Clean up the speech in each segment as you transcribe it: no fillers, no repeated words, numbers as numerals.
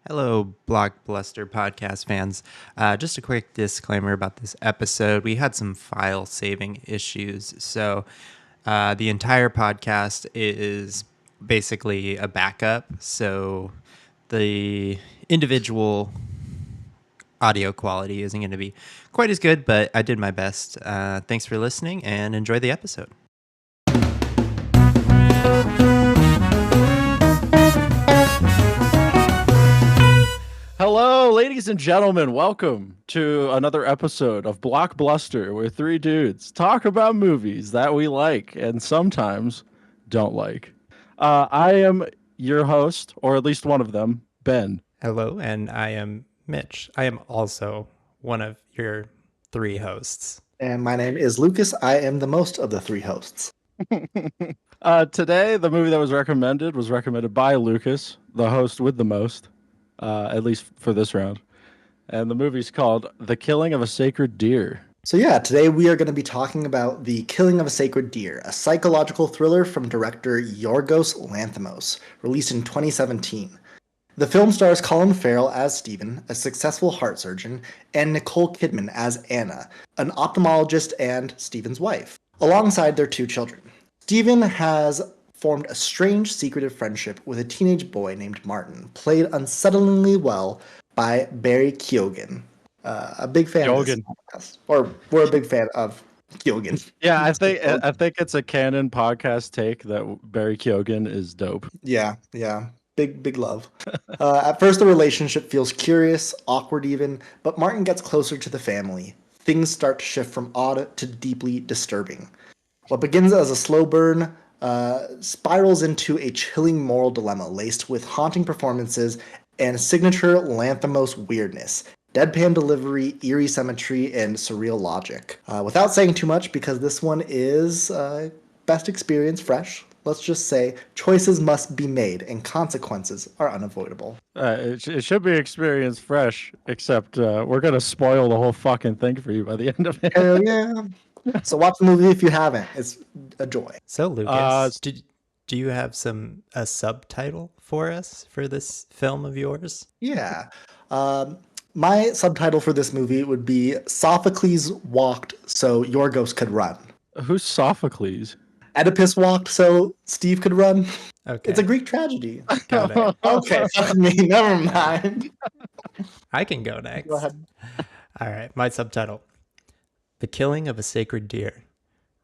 Hello, Blockbuster podcast fans. Just a quick disclaimer about this episode. We had some file saving issues, so the entire podcast is basically a backup. So the individual audio quality isn't going to be quite as good, but I did my best. Thanks for listening and enjoy the episode. Hello, ladies and gentlemen. Welcome to another episode of Blockbuster, where three dudes talk about movies that we like and sometimes don't like. I am your host, or at least one of them, Ben. Hello, and I am Mitch. I am also one of your three hosts. And my name is Lucas. I am the most of the three hosts. Today, the movie that was recommended by Lucas, the host with the most, at least for this round. And the movie's called The Killing of a Sacred Deer. So yeah, today we are going to be talking about The Killing of a Sacred Deer, a psychological thriller from director Yorgos Lanthimos, released in 2017. The film stars Colin Farrell as Stephen, a successful heart surgeon, and Nicole Kidman as Anna, an ophthalmologist and Stephen's wife, alongside their two children. Stephen has formed a strange, secretive friendship with a teenage boy named Martin, played unsettlingly well by Barry Keoghan. A big fan of this podcast, or we're a big fan of Keoghan. Yeah, I think it's a canon podcast take that Barry Keoghan is dope. Yeah. Big love. At first, the relationship feels curious, awkward even, but Martin gets closer to the family. Things start to shift from odd to deeply disturbing. What begins as a slow burn spirals into a chilling moral dilemma laced with haunting performances and signature Lanthimos weirdness, deadpan delivery, eerie symmetry, and surreal logic. Without saying too much, because this one is best experience fresh, let's just say choices must be made and consequences are unavoidable. It should be experience fresh, except we're going to spoil the whole fucking thing for you by the end of it. Hell yeah. So watch the movie if you haven't. It's a joy. So Lucas, do you have a subtitle for us for this film of yours? Yeah. My subtitle for this movie would be Sophocles walked so Yorgos could run. Who's Sophocles? Oedipus walked so Steve could run. Okay. It's a Greek tragedy. Got it. Okay, fuck me. Never mind. I can go next. Go ahead. All right, my subtitle. The Killing of a Sacred Deer.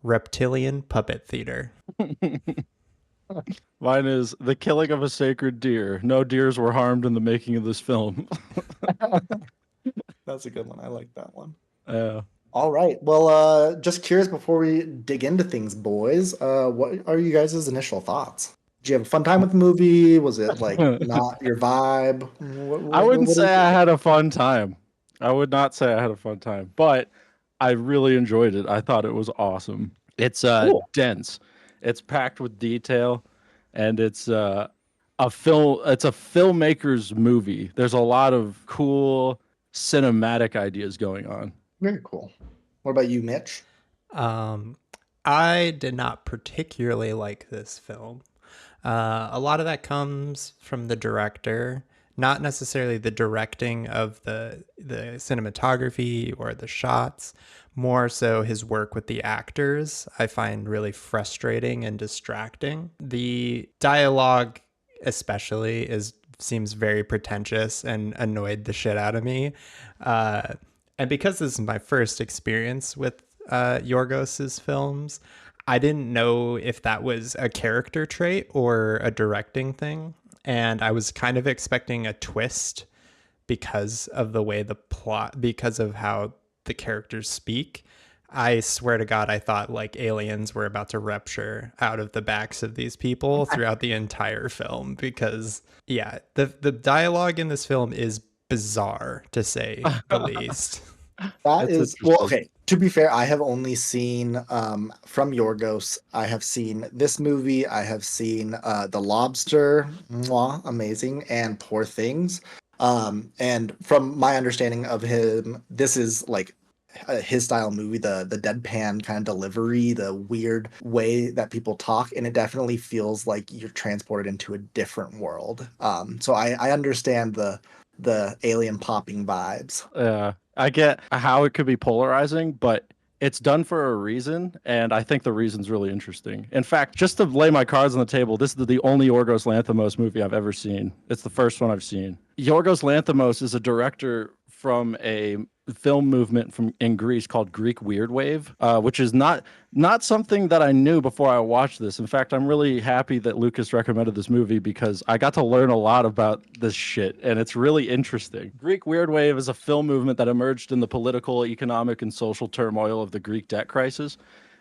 Reptilian Puppet Theater. Mine is The Killing of a Sacred Deer. No deers were harmed in the making of this film. That's a good one. I like that one. Yeah. All right. Well, just curious before we dig into things, boys, what are you guys' initial thoughts? Did you have a fun time with the movie? Was it like not your vibe? I wouldn't say I had a fun time. I would not say I had a fun time, but I really enjoyed it. I thought it was awesome. It's Cool. dense. It's packed with detail, and it's a filmmaker's movie. There's a lot of cool cinematic ideas going on. Very cool. What about you, Mitch? I did not particularly like this film. A lot of that comes from the director, not necessarily the directing of the cinematography or the shots, more so his work with the actors. I find really frustrating and distracting. The dialogue especially seems very pretentious and annoyed the shit out of me. And because this is my first experience with Yorgos's films, I didn't know if that was a character trait or a directing thing. And I was kind of expecting a twist because of the way the plot, because of how the characters speak. I swear to God, I thought like aliens were about to rupture out of the backs of these people throughout the entire film because, yeah, the dialogue in this film is bizarre, to say the least. That is, well, okay. To be fair, I have only seen from Yorgos. I have seen this movie. I have seen The Lobster, mwah, amazing, and Poor Things. And from my understanding of him, this is like his style movie, the deadpan kind of delivery, the weird way that people talk, and it definitely feels like you're transported into a different world. So I understand the alien popping vibes. I get how it could be polarizing, but it's done for a reason, and I think the reason's really interesting. In fact, just to lay my cards on the table, this is the only Yorgos Lanthimos movie I've ever seen. It's the first one I've seen. Yorgos Lanthimos is a director from a film movement from in Greece called Greek Weird Wave, which is not something that I knew before I watched this. In fact, I'm really happy that Lucas recommended this movie because I got to learn a lot about this shit, and it's really interesting. Greek Weird Wave is a film movement that emerged in the political, economic, and social turmoil of the Greek debt crisis.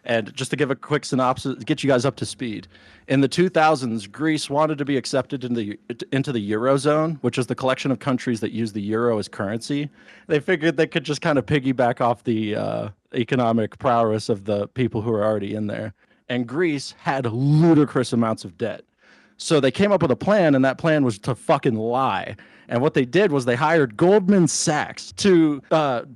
And just to give a quick synopsis, get you guys up to speed. In the 2000s, Greece wanted to be accepted into the Eurozone, which is the collection of countries that use the euro as currency. They figured they could just kind of piggyback off the economic prowess of the people who are already in there. And Greece had ludicrous amounts of debt. So they came up with a plan, and that plan was to fucking lie. And what they did was they hired Goldman Sachs to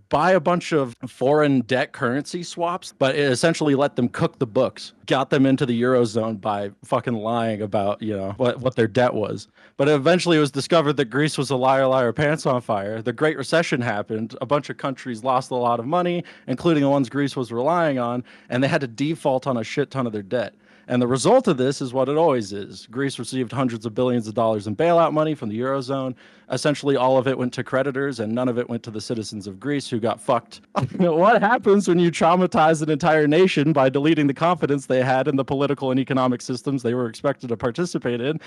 buy a bunch of foreign debt currency swaps, but it essentially let them cook the books, got them into the Eurozone by fucking lying about, what their debt was. But eventually it was discovered that Greece was a liar, liar, pants on fire. The Great Recession happened. A bunch of countries lost a lot of money, including the ones Greece was relying on, and they had to default on a shit ton of their debt. And the result of this is what it always is. Greece received hundreds of billions of dollars in bailout money from the Eurozone. Essentially, all of it went to creditors, and none of it went to the citizens of Greece who got fucked. What happens when you traumatize an entire nation by deleting the confidence they had in the political and economic systems they were expected to participate in?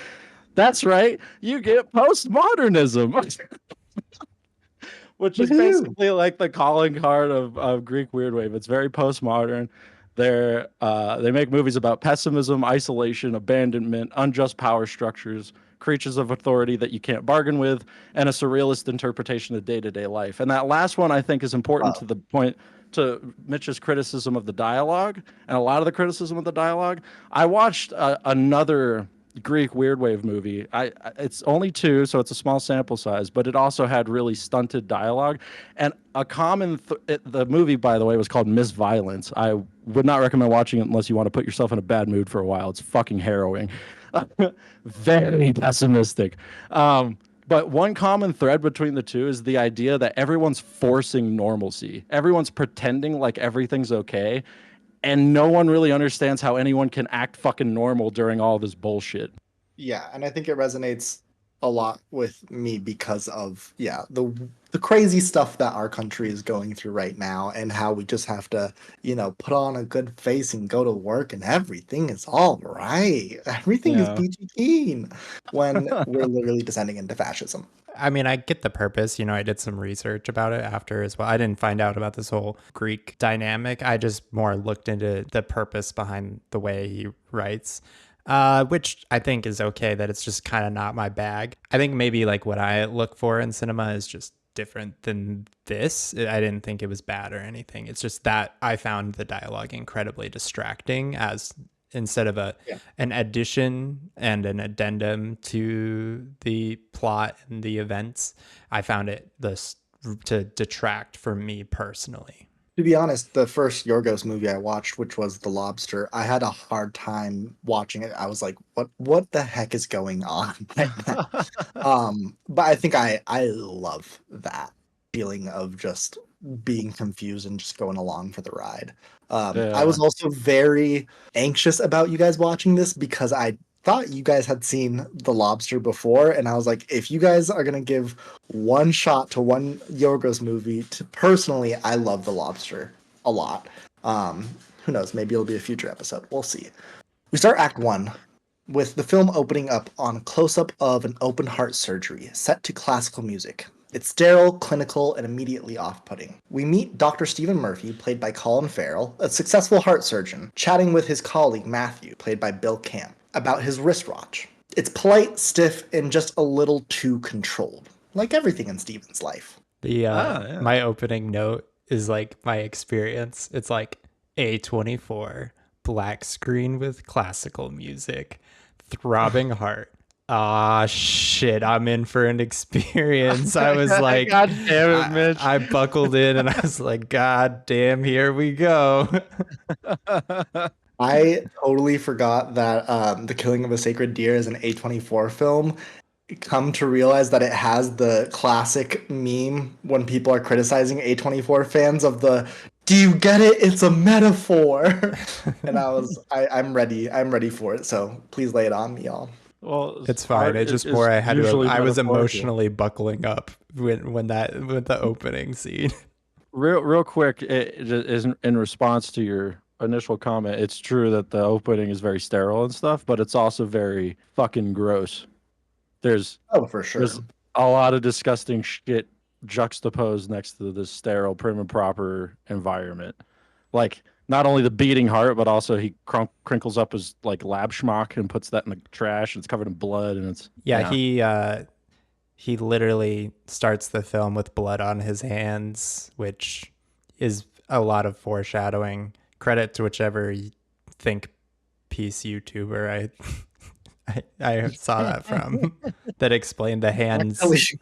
That's right, you get postmodernism. Which is basically like the calling card of Greek Weird Wave. It's very postmodern. They make movies about pessimism, isolation, abandonment, unjust power structures, creatures of authority that you can't bargain with, and a surrealist interpretation of day-to-day life. And that last one, I think, is important to the point to Mitch's criticism of the dialogue, and a lot of the criticism of the dialogue. I watched another Greek Weird Wave movie. It's only two, so it's a small sample size, but it also had really stunted dialogue. And a common the movie, by the way, was called Miss Violence. I would not recommend watching it unless you want to put yourself in a bad mood for a while. It's fucking harrowing. Very pessimistic. But one common thread between the two is the idea that everyone's forcing normalcy. Everyone's pretending like everything's okay, and no one really understands how anyone can act fucking normal during all this bullshit. Yeah, and I think it resonates a lot with me because of the crazy stuff that our country is going through right now, and how we just have to put on a good face and go to work and everything is all right, everything is peachy keen, when we're literally descending into fascism. I mean, I get the purpose. I did some research about it after as well. I didn't find out about this whole Greek dynamic. I just more looked into the purpose behind the way he writes, which I think is okay, that it's just kind of not my bag. I think maybe like what I look for in cinema is just different than this. I didn't think it was bad or anything. It's just that I found the dialogue incredibly distracting, as instead of an addition and an addendum to the plot and the events, I found it to detract from me personally. To be honest, the first Yorgos movie I watched, which was The Lobster, I had a hard time watching it. I was like, what the heck is going on right now? But I think I love that feeling of just being confused and just going along for the ride. I was also very anxious about you guys watching this because I thought you guys had seen The Lobster before, and I was like, if you guys are gonna give one shot to one Yorgos movie, personally, I love The Lobster a lot. Who knows? Maybe it'll be a future episode. We'll see. We start Act 1 with the film opening up on a close-up of an open heart surgery set to classical music. It's sterile, clinical, and immediately off-putting. We meet Dr. Stephen Murphy, played by Colin Farrell, a successful heart surgeon, chatting with his colleague Matthew, played by Bill Camp, about his wristwatch. It's polite, stiff, and just a little too controlled, like everything in Stephen's life. My opening note is like my experience. It's like A24, black screen with classical music, throbbing heart, ah, shit, I'm in for an experience. I was like, God damn it, Mitch. I buckled in and I was like, God damn, here we go. I totally forgot that The Killing of a Sacred Deer is an A24 film. Come to realize that it has the classic meme when people are criticizing A24 fans of the "Do you get it? It's a metaphor." And I'm ready. I'm ready for it. So please lay it on me, y'all. Well, It's fine. art It just is more usually I was metaphorical. emotionally buckling up when that with the opening scene. Real quick, it is in response to your initial comment. It's true that the opening is very sterile and stuff, but it's also very fucking gross. There's Oh, for sure. there's a lot of disgusting shit juxtaposed next to this sterile, prim and proper environment. Like not only the beating heart, but also he crinkles up his like lab schmuck and puts that in the trash. And it's covered in blood, and it's Yeah, yeah. he literally starts the film with blood on his hands, which is a lot of foreshadowing. Credit to whichever think piece YouTuber I saw that from that explained the hands. Actually,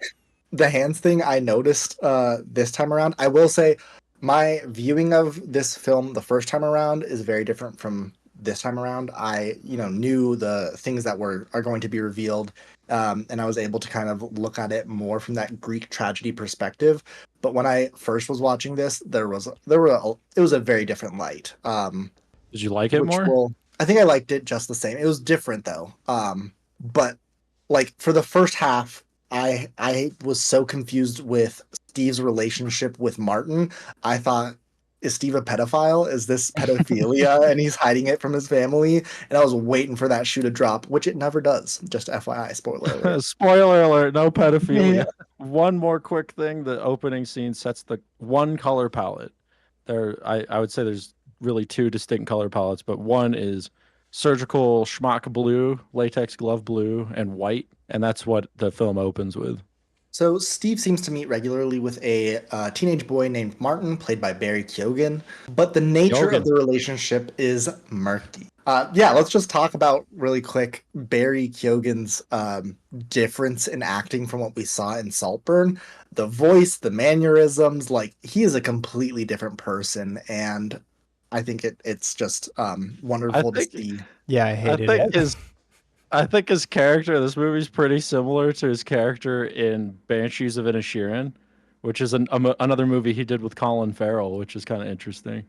the hands thing I noticed this time around. I will say my viewing of this film the first time around is very different from this time around. I, knew the things that are going to be revealed, and I was able to kind of look at it more from that Greek tragedy perspective. But when I first was watching this, it was a very different light. Did you like it Which more? will I think I liked it just the same. It was different though. But like for the first half, I was so confused with Steve's relationship with Martin. I thought, is Steve a pedophile? Is this pedophilia and he's hiding it from his family? And I was waiting for that shoe to drop, which it never does. Just FYI, spoiler alert. Spoiler alert, no Yeah. pedophilia. One more quick thing, the opening scene sets the one color palette. I would say there's really two distinct color palettes, but one is surgical schmuck blue, latex glove blue, and white, and that's what the film opens with. So Steve seems to meet regularly with a teenage boy named Martin, played by Barry Keoghan, but the nature of Yogan. the relationship is murky. Yeah, let's just talk about really quick Barry Keoghan's difference in acting from what we saw in Saltburn. The voice, the mannerisms, like he is a completely different person, and I think it's just I wonderful to think see. Yeah, I I hated think it. his I think his character in this movie is pretty similar to his character in Banshees of Inisherin, which is another movie he did with Colin Farrell, which is kind of interesting.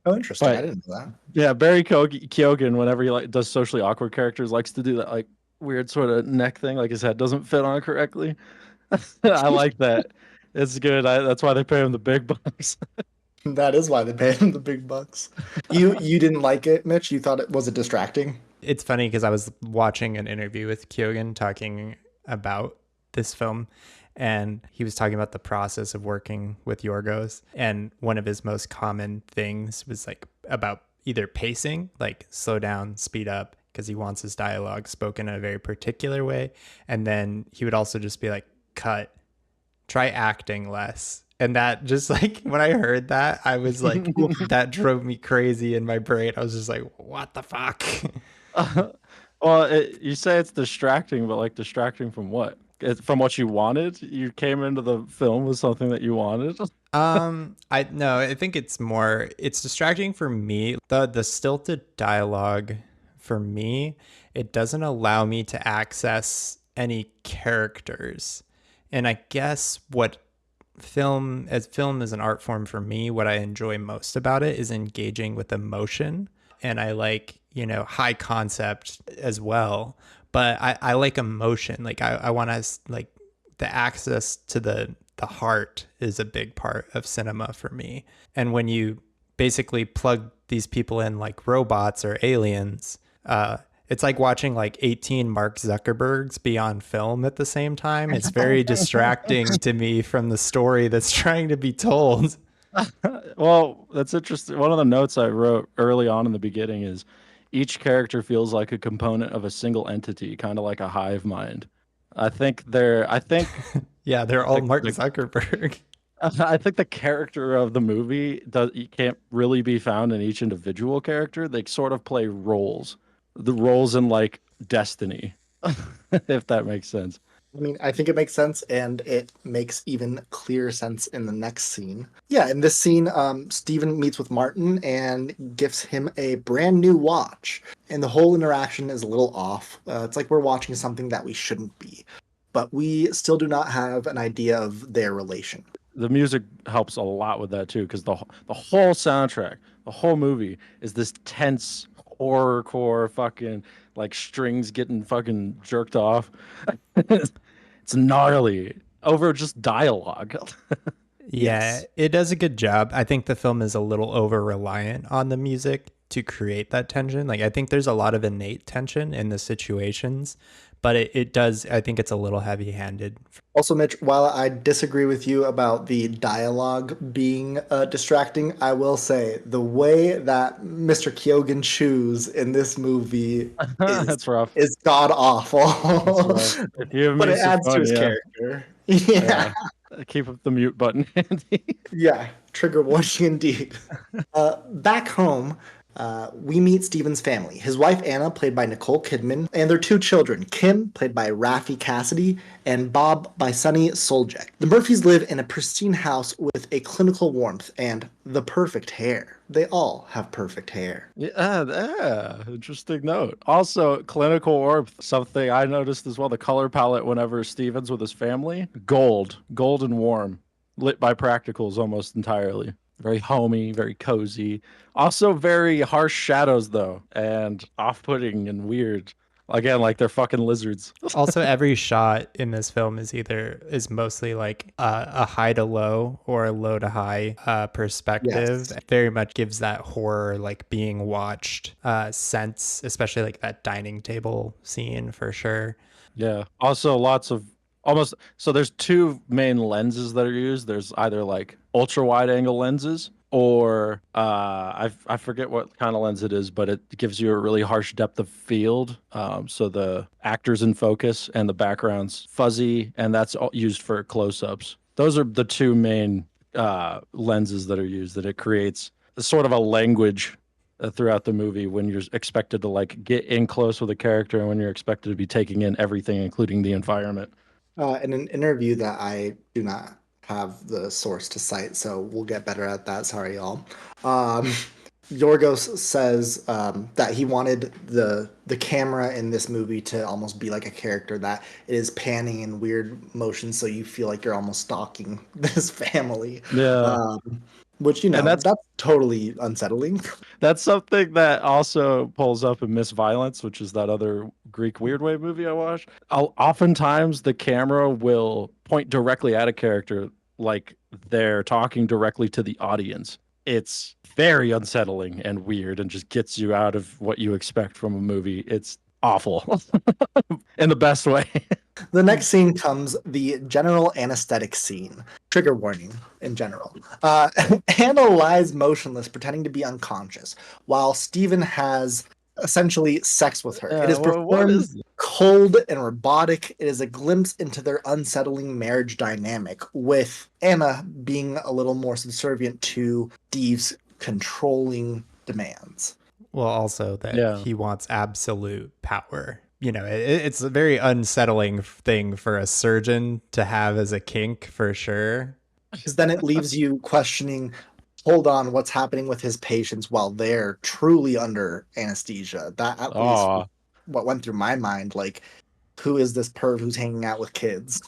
Oh, interesting. I But didn't know that. yeah, Barry Keoghan, whenever he like does socially awkward characters, likes to do that like weird sort of neck thing, like his head doesn't fit on it correctly. I like that. It's good. That's why they pay him the big bucks. That is why they pay him the big bucks. You didn't like it, Mitch? You thought it was it distracting? It's funny because I was watching an interview with Kyogen talking about this film, and he was talking about the process of working with Yorgos. And one of his most common things was like about either pacing, like slow down, speed up, because he wants his dialogue spoken in a very particular way. And then he would also just be like, cut, try acting less. And that just like when I heard that, I was like, that drove me crazy in my brain. I was just like, what the fuck? Well, you say it's distracting, but like distracting from what? From what you wanted? You came into the film with something that you wanted. I no, I think it's distracting for me. The stilted dialogue for me, it doesn't allow me to access any characters. And I guess what film is an art form for me, what I enjoy most about it is engaging with emotion. And I like, high concept as well. But I like emotion. Like I want to like the access to the heart is a big part of cinema for me. And when you basically plug these people in like robots or aliens, it's like watching like 18 Mark Zuckerbergs be on film at the same time. It's very distracting to me from the story that's trying to be told. Well, that's interesting. One of the notes I wrote early on in the beginning is each character feels like a component of a single entity, kind of like a hive mind. I think Yeah, they're all the, Mark the Zuckerberg. I think the character of the movie does you can't really be found in each individual character. They sort of play roles. The roles in like Destiny. if that makes sense. I mean, I think it makes sense, and it makes even clearer sense in the next scene. Yeah, in this scene, Steven meets with Martin and gives him a brand new watch, and the whole interaction is a little off. It's like we're watching something that we shouldn't be, but we still do not have an idea of their relation. The music helps a lot with that too, because the whole soundtrack, the whole movie is this tense horrorcore fucking like strings getting fucking jerked off. It's gnarly over just dialogue. Yeah, Yes. it does a good job. I think the film is a little over reliant on the music to create that tension. Like, I think there's a lot of innate tension in the situations, but it does, I think it's a little heavy handed. Also, Mitch, while I disagree with you about the dialogue being distracting, I will say the way that Mr. Kyogen chews in this movie is That's rough. is god That's awful, rough. If you but it makes it adds to fun, his yeah, character. Yeah, yeah. Keep up the mute button handy. yeah, trigger warning indeed. Back home, we meet Steven's family. His wife Anna, played by Nicole Kidman, and their two children, Kim, played by Raffi Cassidy, and Bob by Sonny Soljack. The Murphys live in a pristine house with a clinical warmth and the perfect hair. They all have perfect hair. Yeah, yeah, interesting note. Also, clinical warmth, something I noticed as well. The color palette whenever Steven's with his family, gold and warm, lit by practicals almost entirely. Very homey, very cozy. Also, very harsh shadows though, and off-putting and weird. Again, like they're fucking lizards. Also, every shot in this film is mostly like a high to low or a low to high perspective. Yes. It very much gives that horror, like being watched sense, especially like that dining table scene for sure. Yeah. Also, lots of almost so there's two main lenses that are used. There's either like ultra wide angle lenses or I forget what kind of lens it is, but it gives you a really harsh depth of field. So the actors in focus and the background's fuzzy, and that's used for close-ups. Those are the two main lenses that are used. That it creates sort of a language throughout the movie when you're expected to like get in close with a character and when you're expected to be taking in everything, including the environment. In an interview that I do not have the source to cite, so we'll get better at that. Sorry, y'all. Um, Yorgos says that he wanted the camera in this movie to almost be like a character that is panning in weird motions, so you feel like you're almost stalking this family. Yeah. Which And that's totally unsettling. that's something that also pulls up in Miss Violence, which is that other Greek Weird Wave movie I watched. Oftentimes the camera will point directly at a character like they're talking directly to the audience. It's very unsettling and weird and just gets you out of what you expect from a movie. It's awful in the best way. The next scene comes the general anesthetic scene. Trigger warning in general. Anna lies motionless, pretending to be unconscious, while Steven has essentially sex with her. It is What performed is cold and robotic. It is a glimpse into their unsettling marriage dynamic, with Anna being a little more subservient to Steve's controlling demands. Well, also that Yeah. he wants absolute power. It's a very unsettling thing for a surgeon to have as a kink for sure. Because then it leaves you questioning, hold on, what's happening with his patients while they're truly under anesthesia? That at least Oh, what went through my mind. Like, who is this perv who's hanging out with kids?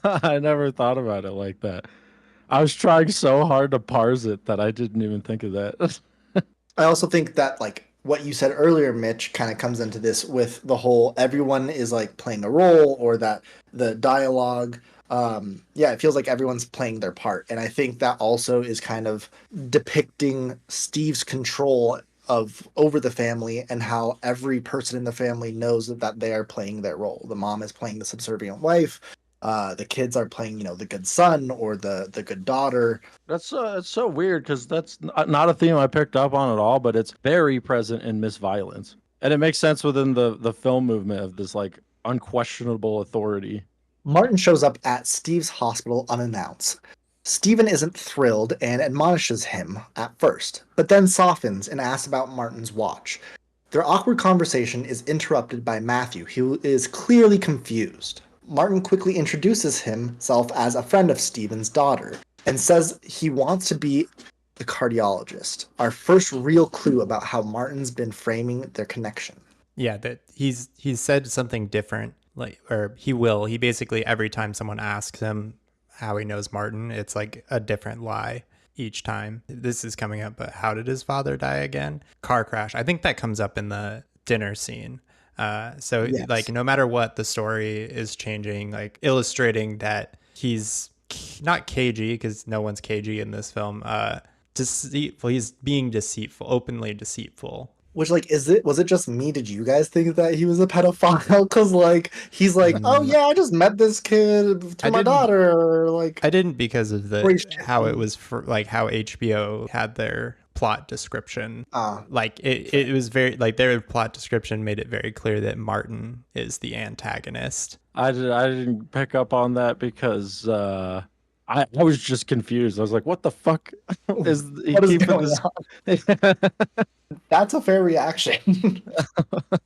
I never thought about it like that. I was trying so hard to parse it that I didn't even think of that. I also think that like what you said earlier, Mitch, kind of comes into this with the whole everyone is like playing a role, or that the dialogue. Yeah, it feels like everyone's playing their part, and I think that also is kind of depicting Steve's control of over the family, and how every person in the family knows that they are playing their role. The mom is playing the subservient wife. The kids are playing, the good son or the good daughter. That's it's so weird because that's not a theme I picked up on at all, but it's very present in Miss Violence, and it makes sense within the film movement of this like unquestionable authority. Martin shows up at Steve's hospital unannounced. Steven isn't thrilled and admonishes him at first, but then softens and asks about Martin's watch. Their awkward conversation is interrupted by Matthew, who is clearly confused. Martin quickly introduces himself as a friend of Stephen's daughter and says he wants to be the cardiologist. Our first real clue about how Martin's been framing their connection. Yeah, that he's said something different, like, or he basically, every time someone asks him how he knows Martin, it's like a different lie each time. This is coming up, but how did his father die again? Car crash. I think that comes up in the dinner scene. So like Yes. no matter what, the story is changing, like illustrating that he's not cagey, because no one's cagey in this film. Deceitful. He's being deceitful, openly deceitful. Which, like, was it just me? Did you guys think that he was a pedophile? Because, like, he's like, oh Mm, yeah, I just met this kid I through my didn't daughter, or like, I didn't because of or the he's how it checking. was for, like how HBO had their plot description. Ah, Like it was very like their plot description made it very clear that Martin is the antagonist. I didn't pick up on that because I was just confused. I was like, what the fuck is he what is keeping going this? on? That's a fair reaction. At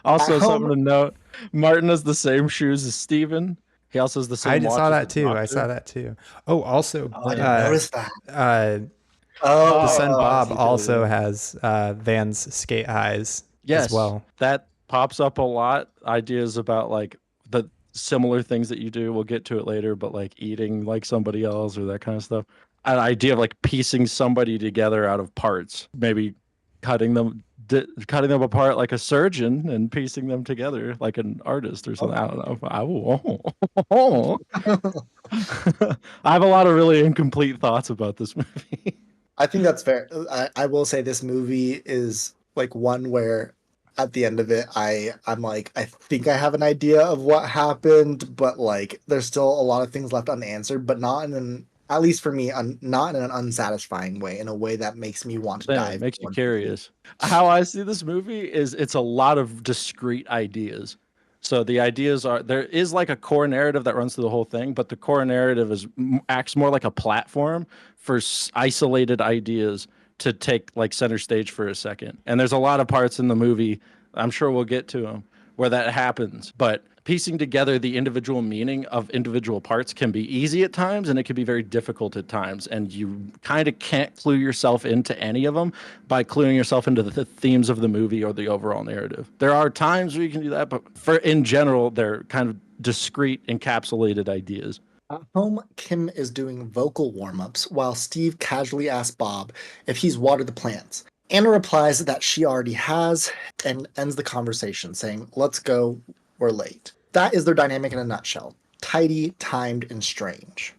Also, something home, to note, Martin has the same shoes as Steven. He also has the I same just watch saw as the that too. I saw doctor. that too. Oh, also, oh, I didn't notice that. uh, the son Oh, Bob He did, also yeah. has Vans skate highs as Yes, well. that pops up a lot. Ideas about like the similar things that you do. We'll get to it later, but like eating like somebody else or that kind of stuff. An idea of like piecing somebody together out of parts, maybe cutting them apart like a surgeon and piecing them together like an artist or something. I don't know. I have a lot of really incomplete thoughts about this movie. I think that's fair. I will say this movie is like one where at the end of it I'm like I think I have an idea of what happened, but like there's still a lot of things left unanswered, but not in an at least for me, not in an unsatisfying way, in a way that makes me want to Same, dive makes you more deeply. curious. How I see this movie is it's a lot of discrete ideas. So the ideas are there is like a core narrative that runs through the whole thing, but the core narrative acts more like a platform for isolated ideas to take like center stage for a second. And there's a lot of parts in the movie, I'm sure we'll get to them, where that happens. But piecing together the individual meaning of individual parts can be easy at times and it can be very difficult at times. And you kind of can't clue yourself into any of them by cluing yourself into the themes of the movie or the overall narrative. There are times where you can do that, but for in general, they're kind of discrete, encapsulated ideas. At home, Kim is doing vocal warm ups while Steve casually asks Bob if he's watered the plants. Anna replies that she already has and ends the conversation, saying, let's go, we're late. That is their dynamic in a nutshell: tidy, timed, and strange.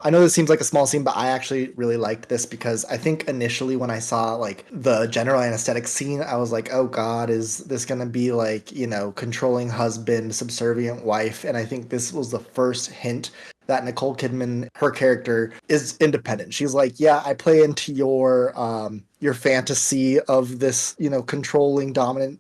I know this seems like a small scene, but I actually really liked this because I think initially when I saw like the general anesthetic scene, I was like, oh God, is this gonna be like, controlling husband, subservient wife? And I think this was the first hint that Nicole Kidman, her character, is independent. She's like, yeah, I play into your fantasy of this, controlling, dominant,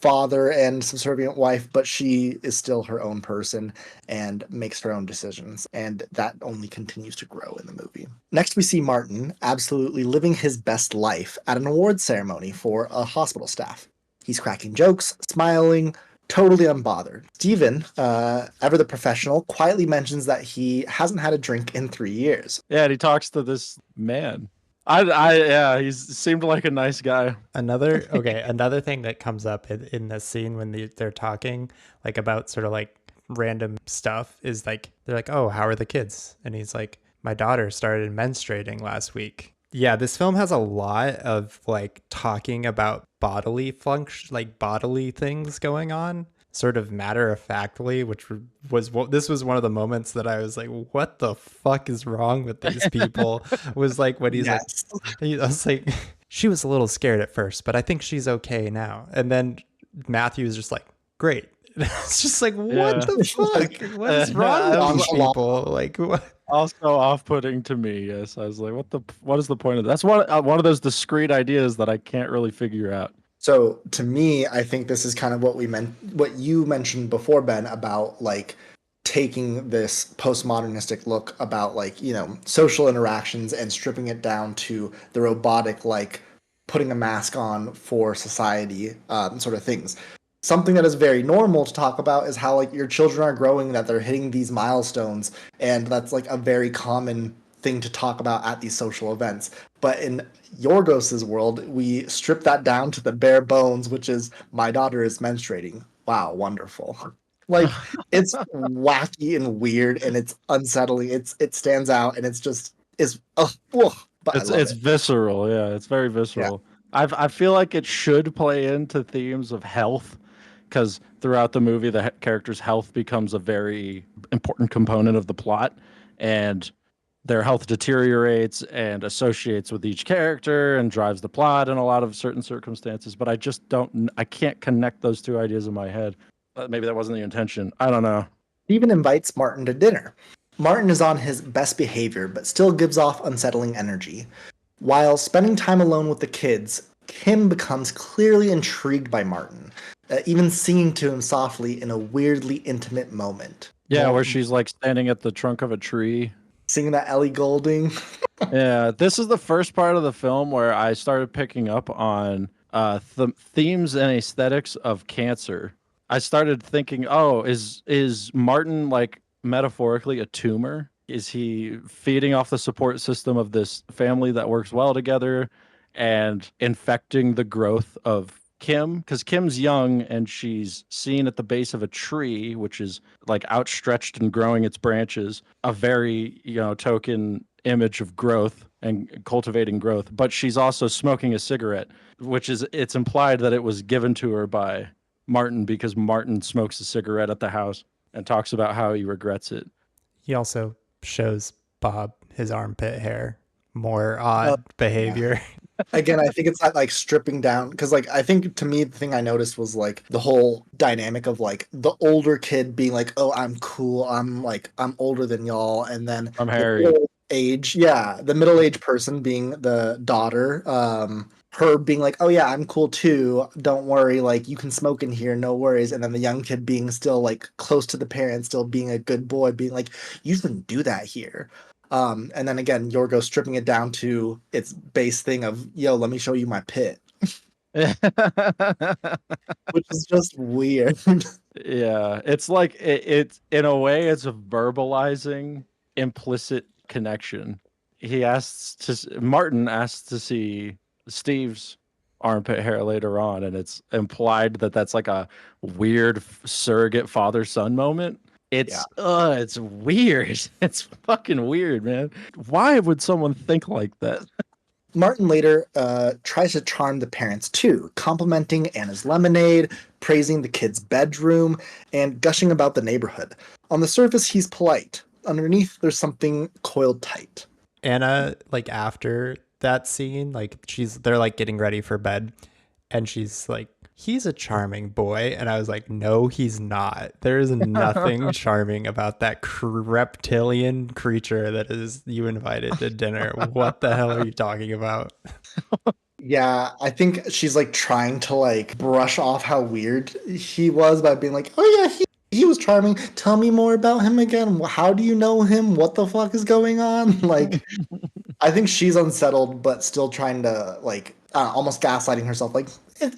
father and subservient wife, but she is still her own person and makes her own decisions. And that only continues to grow in the movie. Next, we see Martin absolutely living his best life at an awards ceremony for a hospital staff. He's cracking jokes, smiling, totally unbothered. Steven, ever the professional, quietly mentions that he hasn't had a drink in 3 years. Yeah, and he talks to this man. Yeah, he seemed like a nice guy. Another thing that comes up in this scene when they're talking like about sort of like random stuff is like they're like, oh, how are the kids? And he's like, my daughter started menstruating last week. Yeah, this film has a lot of like talking about bodily function, like bodily things going on, sort of matter of factly, which this was one of the moments that I was like, what the fuck is wrong with these people? Was like when he's like, Yes. I was like, she was a little scared at first, but I think she's okay now. And then Matthew is just like, great. It's just like, what Yeah. the Like, fuck? What is wrong with on these a lot. people? Like, what? Also off-putting to me. Yes, I was like, what is the point of that? That's one of those discrete ideas that I can't really figure out. So to me, I think this is kind of what we meant, what you mentioned before, Ben, about like taking this postmodernistic look about like, social interactions and stripping it down to the robotic, like putting a mask on for society, sort of things. Something that is very normal to talk about is how like your children are growing, that they're hitting these milestones, and that's like a very common thing to talk about at these social events. But in Yorgos's world, we strip that down to the bare bones, which is my daughter is menstruating. Wow, wonderful. Like it's wacky and weird and it's unsettling. It stands out and it's just is but I love It's it. visceral, yeah. It's very Yeah. visceral. I feel like it should play into themes of health, because throughout the movie, the character's health becomes a very important component of the plot, and their health deteriorates and associates with each character and drives the plot in a lot of certain circumstances. But I just don't, I can't connect those two ideas in my head. Maybe that wasn't the intention. I don't know. Steven invites Martin to dinner. Martin is on his best behavior, but still gives off unsettling energy. While spending time alone with the kids, Kim becomes clearly intrigued by Martin, even singing to him softly in a weirdly intimate moment. Yeah, where she's like standing at the trunk of a tree. Singing that Ellie Goulding. Yeah, this is the first part of the film where I started picking up on themes and aesthetics of cancer. I started thinking, oh, is Martin like metaphorically a tumor? Is he feeding off the support system of this family that works well together and infecting the growth of Kim? Because Kim's young and she's seen at the base of a tree, which is like outstretched and growing its branches, a very, token image of growth and cultivating growth. But she's also smoking a cigarette, which is, it's implied that it was given to her by Martin because Martin smokes a cigarette at the house and talks about how he regrets it. He also shows Bob his armpit hair. More Oh, odd behavior. again, I think it's that like stripping down because like I think to me the thing I noticed was like the whole dynamic of like the older kid being like, oh, I'm cool, I'm older than y'all, and then I'm the Harry. middle age, yeah, the middle-aged person being the daughter, her being like, oh yeah, I'm cool too, don't worry, like you can smoke in here, no worries, and then the young kid being still like close to the parents, still being a good boy, being like, you shouldn't do that here. And then again, Yorgo stripping it down to its base thing of, yo, let me show you my pit, which is just weird. Yeah, it's like it's in a way it's a verbalizing implicit connection. Martin asks to see Steve's armpit hair later on, and it's implied that that's like a weird surrogate father son moment. Yeah. It's weird. It's fucking weird, man. Why would someone think like that? Martin later tries to charm the parents too, complimenting Anna's lemonade, praising the kids' bedroom, and gushing about the neighborhood. On the surface, he's polite. Underneath, there's something coiled tight. Anna, like after that scene, like they're like getting ready for bed, and she's like, he's a charming boy. And I was like, no, he's not. There is nothing charming about that reptilian creature that is you invited to dinner. What the hell are you talking about? Yeah, I think she's like trying to like brush off how weird he was by being like, "Oh yeah, he was charming. Tell me more about him again. How do you know him? What the fuck is going on?" Like, I think she's unsettled, but still trying to like almost gaslighting herself. Like,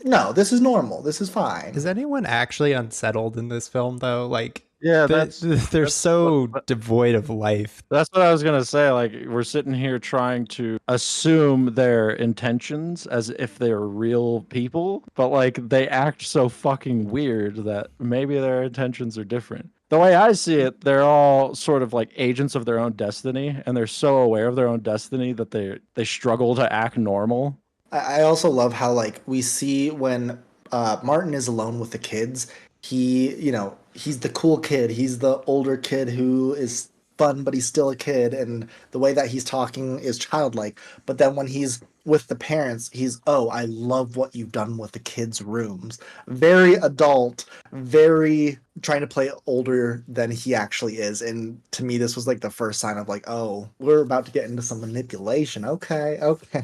no, this is normal. This is fine. Is anyone actually unsettled in this film though? Like, Yeah, they're so devoid of life. that's what I was gonna say. Like, we're sitting here trying to assume their intentions as if they're real people, but like they act so fucking weird that maybe their intentions are different. The way I see it, they're all sort of like agents of their own destiny, and they're so aware of their own destiny that they struggle to act normal. I also love how like we see when Martin is alone with the kids, he's the cool kid. He's the older kid who is fun, but he's still a kid, and the way that he's talking is childlike. But then when he's with the parents, he's, oh, I love what you've done with the kids' rooms. Very adult, very trying to play older than he actually is. And to me, this was like the first sign of like, oh, we're about to get into some manipulation. Okay, okay.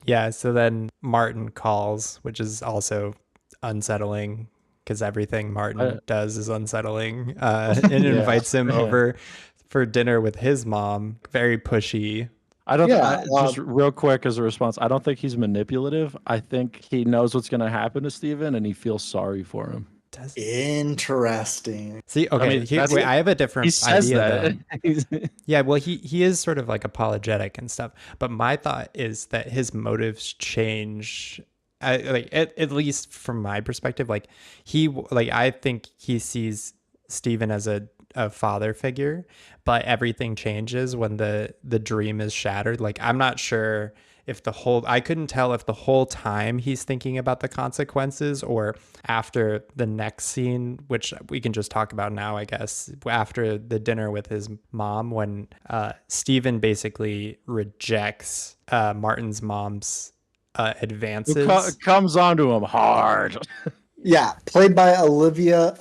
Yeah, so then Martin calls, which is also unsettling because everything Martin does is unsettling, and Yeah, invites him yeah. over for dinner with his mom. Very pushy. I don't. Yeah, Just real quick as a response, I don't think he's manipulative. I think he knows what's going to happen to Steven and he feels sorry for him. Does interesting. see? I Okay, mean, that's wait, I have a he different says idea though. that. He's- Yeah, well, he is sort of like apologetic and stuff, but my thought is that his motives change. Like at least from my perspective, like I think he sees Stephen as a father figure, but everything changes when the dream is shattered. Like I'm not sure if I couldn't tell if the whole time he's thinking about the consequences or after the next scene, which we can just talk about now, I guess, after the dinner with his mom, when Stephen basically rejects Martin's mom's advances. comes onto him hard. Yeah, played by Alicia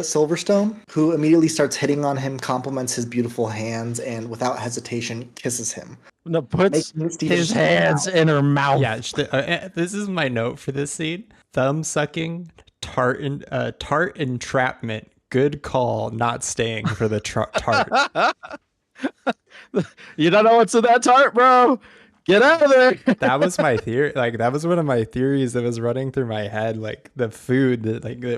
Silverstone, who immediately starts hitting on him, compliments his beautiful hands, and without hesitation kisses him, No, puts making Steven his hands in her mouth. Yeah, this is my note for this scene: thumb sucking, tart entrapment. Good call, not staying for the tart. You don't know what's in that tart, bro. Get out of there. That was my theory. Like that was one of my theories that was running through my head. Like the food,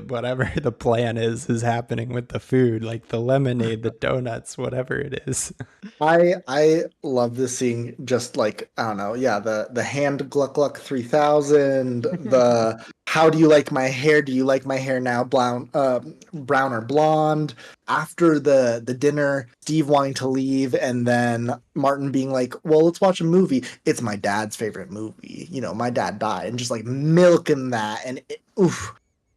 whatever the plan is happening with the food. Like the lemonade, the donuts, whatever it is. I love this scene. Just like I don't know, yeah, the hand Gluck Gluck 3000. The how do you like my hair? Do you like my hair now, brown or blonde? After the dinner, Steve wanting to leave, and then Martin being like, "Well, let's watch a movie." It's my dad's favorite movie. You know, my dad died, and just like milking that, and oof.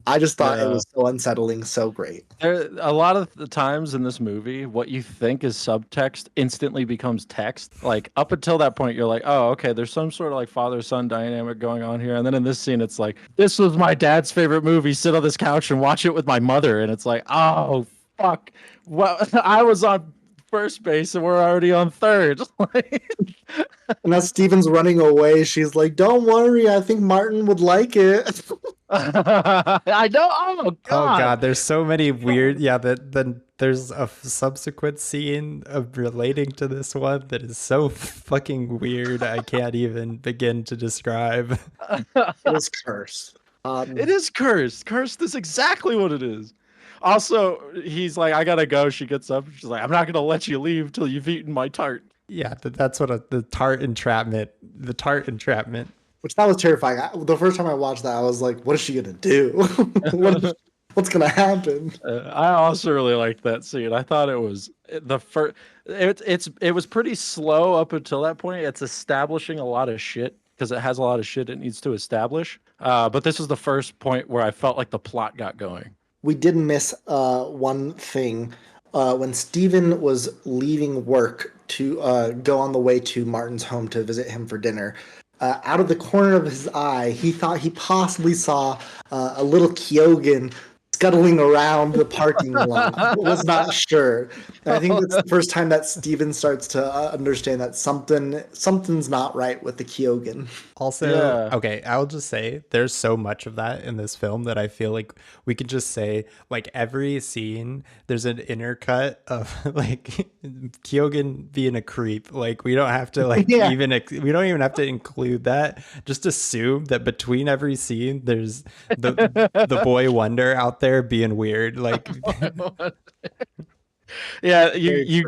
I just thought it was so unsettling, so great. There, a lot of the times in this movie, what you think is subtext instantly becomes text. Like up until that point, you're like, "Oh, okay, there's some sort of like father-son dynamic going on here." And then in this scene, it's like, "This was my dad's favorite movie. Sit on this couch and watch it with my mother." And it's like, "Oh, fuck! Well, I was on first base and we're already on third." And as Steven's running away, she's like, "Don't worry, I think Martin would like it." I know. Oh Oh God. God, there's so many weird. Yeah, then there's a subsequent scene of relating to this one that is so fucking weird. I can't even begin to describe. It was cursed. It is cursed. Cursed is exactly what it is. Also, he's like, "I gotta go." She gets up. She's like, "I'm not gonna let you leave till you've eaten my tart." Yeah, that's what the tart entrapment. The tart entrapment. Which that was terrifying. The first time I watched that, I was like, "What is she gonna do? What's gonna happen?" I also really liked that scene. I thought it was the first. It was pretty slow up until that point. It's establishing a lot of shit because it has a lot of shit it needs to establish. But this is the first point where I felt like the plot got going. We did miss one thing when Steven was leaving work to go on the way to Martin's home to visit him for dinner. Out of the corner of his eye, he thought he possibly saw a little Kyogen scuttling around the parking lot. Was not sure. And I think that's the first time that Steven starts to understand that something's not right with the Kyogen. Also, Yeah. okay, I'll just say there's so much of that in this film that I feel like we could just say, like, every scene, there's an intercut of like Kyogen being a creep. Like, we don't have to like Yeah. we don't even have to include that. Just assume that between every scene, there's the boy wonder out there being weird. Like, Yeah, you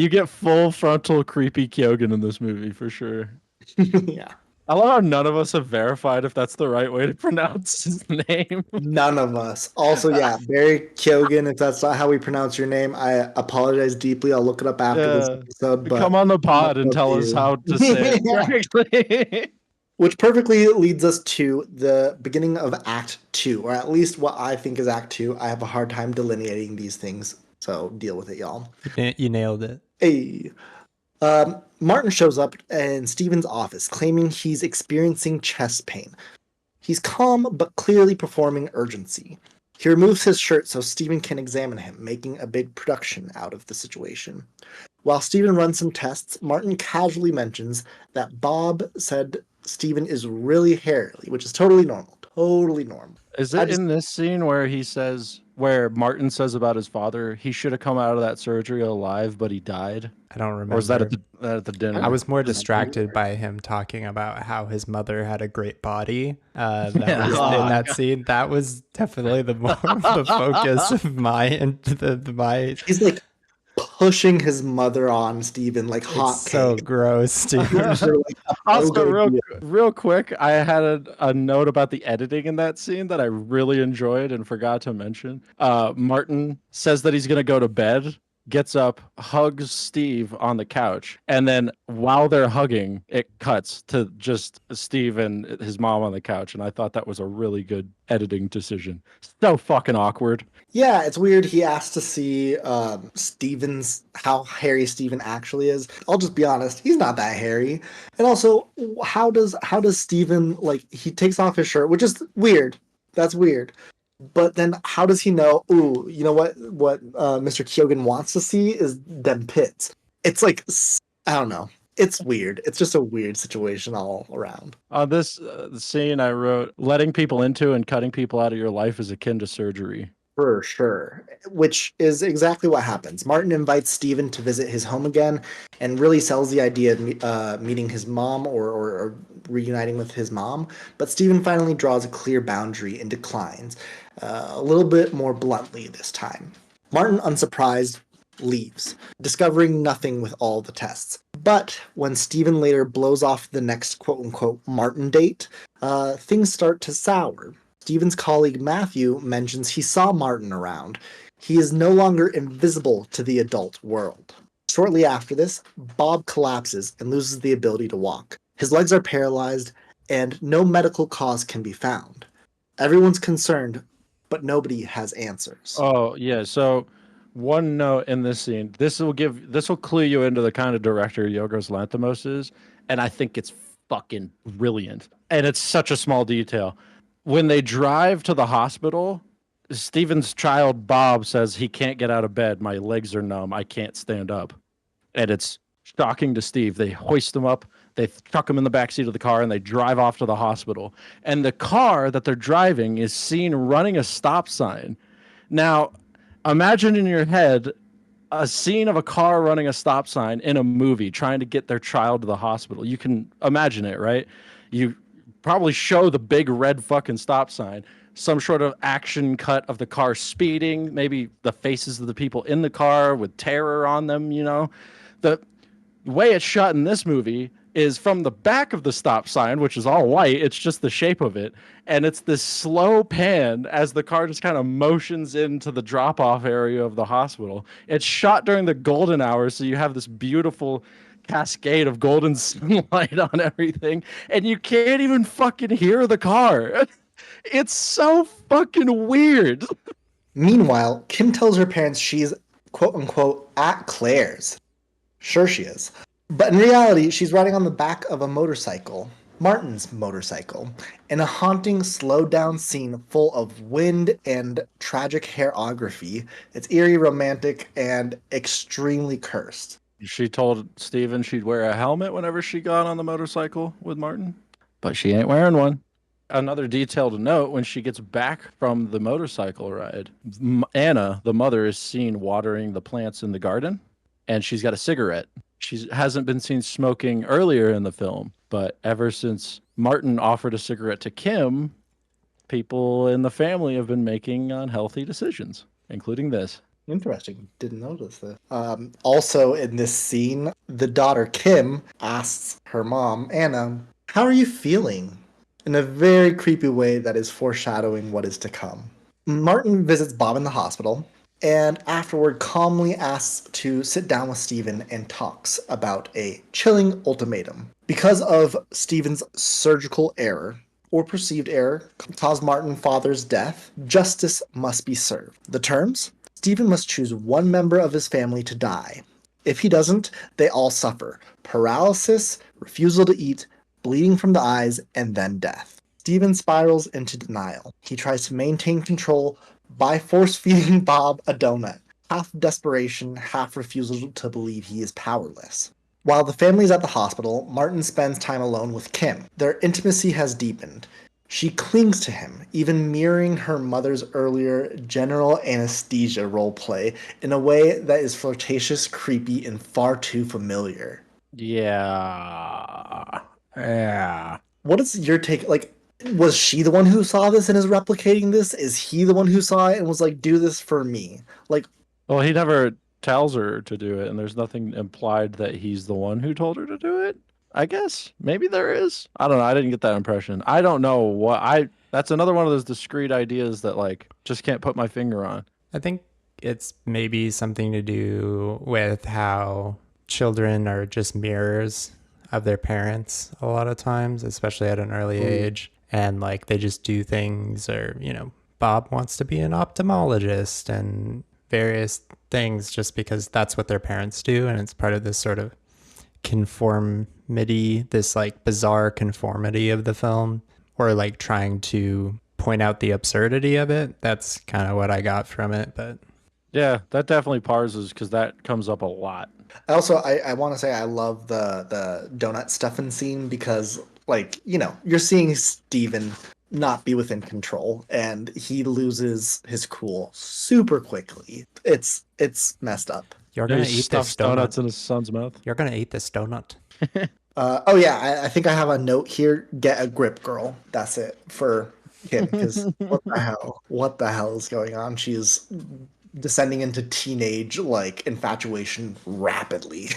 get full frontal creepy Kyogen in this movie for sure. Yeah. I love how none of us have verified if that's the right way to pronounce his name. None of us. Also, yeah, Barry Kyogen, if that's not how we pronounce your name, I apologize deeply. I'll look it up after this episode. But Come on the pod and tell us how to say it Yeah. correctly. Which perfectly leads us to the beginning of Act 2, or at least what I think is Act 2. I have a hard time delineating these things, so deal with it, y'all. you nailed it. Hey. Martin shows up in Steven's office, claiming he's experiencing chest pain. He's calm, but clearly performing urgency. He removes his shirt so Steven can examine him, making a big production out of the situation. While Steven runs some tests, Martin casually mentions that Bob said Steven is really hairy, which is totally normal. totally normal. Is I it just in this scene where Martin says about his father, he should have come out of that surgery alive, but he died? I don't Or is that remember. at the I dinner? was more Is that distracted by him talking about how his mother had a great body. That was in Yeah. that scene. That was definitely the more the focus of my and my. he's like pushing his mother on Steven like It's so hotcakes. gross, dude. They're like no Also, good idea. real quick, I had a note about the editing in that scene that I really enjoyed and forgot to mention. Martin says that he's gonna go to bed, gets up, hugs Steve on the couch, and then while they're hugging, it cuts to just Steve and his mom on the couch, and I thought that was a really good editing decision. So fucking awkward. Yeah, it's weird. He asked to see Steven's how hairy Steven actually is. I'll just be honest, he's not that hairy. And also, how does Steven like he takes off his shirt, which is weird. That's weird. But then how does he know, ooh, you know what Mr. Kyogen wants to see is them pits. It's like I don't know. It's weird. It's just a weird situation all around. On this scene, I wrote, letting people into and cutting people out of your life is akin to surgery. For sure, which is exactly what happens. Martin invites Steven to visit his home again and really sells the idea of meeting his mom or reuniting with his mom. But Steven finally draws a clear boundary and declines, a little bit more bluntly this time. Martin, unsurprised, leaves, discovering nothing with all the tests. But when Steven later blows off the next quote unquote Martin date, things start to sour. Steven's colleague Matthew mentions he saw Martin around. He is no longer invisible to the adult world. Shortly after this, Bob collapses and loses the ability to walk. His legs are paralyzed, and no medical cause can be found. Everyone's concerned, but nobody has answers. Oh yeah. So one note in this scene, this will clue you into the kind of director Yorgos Lanthimos is, and I think it's fucking brilliant. And it's such a small detail. When they drive to the hospital, Steven's child Bob says he can't get out of bed. My legs are numb. I can't stand up. And it's shocking to Steve. They hoist him up, they chuck him in the backseat of the car, and they drive off to the hospital. And the car that they're driving is seen running a stop sign. Now, imagine in your head a scene of a car running a stop sign in a movie trying to get their child to the hospital. You can imagine it, right? You probably show the big red fucking stop sign, some sort of action cut of the car speeding, maybe the faces of the people in the car with terror on them, you know. The way it's shot in this movie is from the back of the stop sign, which is all white. It's just the shape of it. And it's this slow pan as the car just kind of motions into the drop-off area of the hospital. It's shot during the golden hours, so you have this beautiful cascade of golden sunlight on everything, and you can't even fucking hear the car. It's so fucking weird. Meanwhile, Kim tells her parents she's quote unquote at Claire's. Sure, she is. But in reality, she's riding on the back of a motorcycle, Martin's motorcycle, in a haunting, slowed down scene full of wind and tragic hairography. It's eerie, romantic, and extremely cursed. She told Steven she'd wear a helmet whenever she got on the motorcycle with Martin, but she ain't wearing one. Another detail to note, when she gets back from the motorcycle ride, Anna, the mother, is seen watering the plants in the garden, and she's got a cigarette. She hasn't been seen smoking earlier in the film, but ever since Martin offered a cigarette to Kim, people in the family have been making unhealthy decisions, including this. Interesting. Didn't notice that. Also, in this scene, the daughter Kim asks her mom, Anna, how are you feeling? In a very creepy way that is foreshadowing what is to come. Martin visits Bob in the hospital, and afterward calmly asks to sit down with Steven and talks about a chilling ultimatum. Because of Steven's surgical error, or perceived error, caused Martin's father's death, justice must be served. The terms? Steven must choose one member of his family to die. If he doesn't, they all suffer paralysis, refusal to eat, bleeding from the eyes, and then death. Steven spirals into denial. He tries to maintain control by force-feeding Bob a donut, half desperation, half refusal to believe he is powerless. While the family is at the hospital, Martin spends time alone with Kim. Their intimacy has deepened. She clings to him, even mirroring her mother's earlier general anesthesia roleplay in a way that is flirtatious, creepy, and far too familiar. Yeah. Yeah. What is your take? Like, was she the one who saw this and is replicating this? Is he the one who saw it and was like, do this for me? Like, Well, he never tells her to do it, and there's nothing implied that he's the one who told her to do it. I guess maybe there is. I don't know. I didn't get that impression. I don't know what I. That's another one of those discrete ideas that like just can't put my finger on. I think it's maybe something to do with how children are just mirrors of their parents a lot of times, especially at an early age. And like they just do things, or, Bob wants to be an ophthalmologist and various things just because that's what their parents do. And it's part of this sort of conformity, this like bizarre conformity of the film, or like trying to point out the absurdity of it. That's kind of what I got from it. But Yeah, that definitely parses because that comes up a lot. I want to say I love the donut stuffing scene because, like, you're seeing Steven not be within control and he loses his cool super quickly. It's messed up. you're Yeah, gonna he eat this stuffs donuts donut. in his son's mouth. You're gonna eat this donut. Oh yeah, I think I have a note here. Get a grip, girl. That's it for him. Because what the hell? What the hell is going on? She's descending into teenage like infatuation rapidly.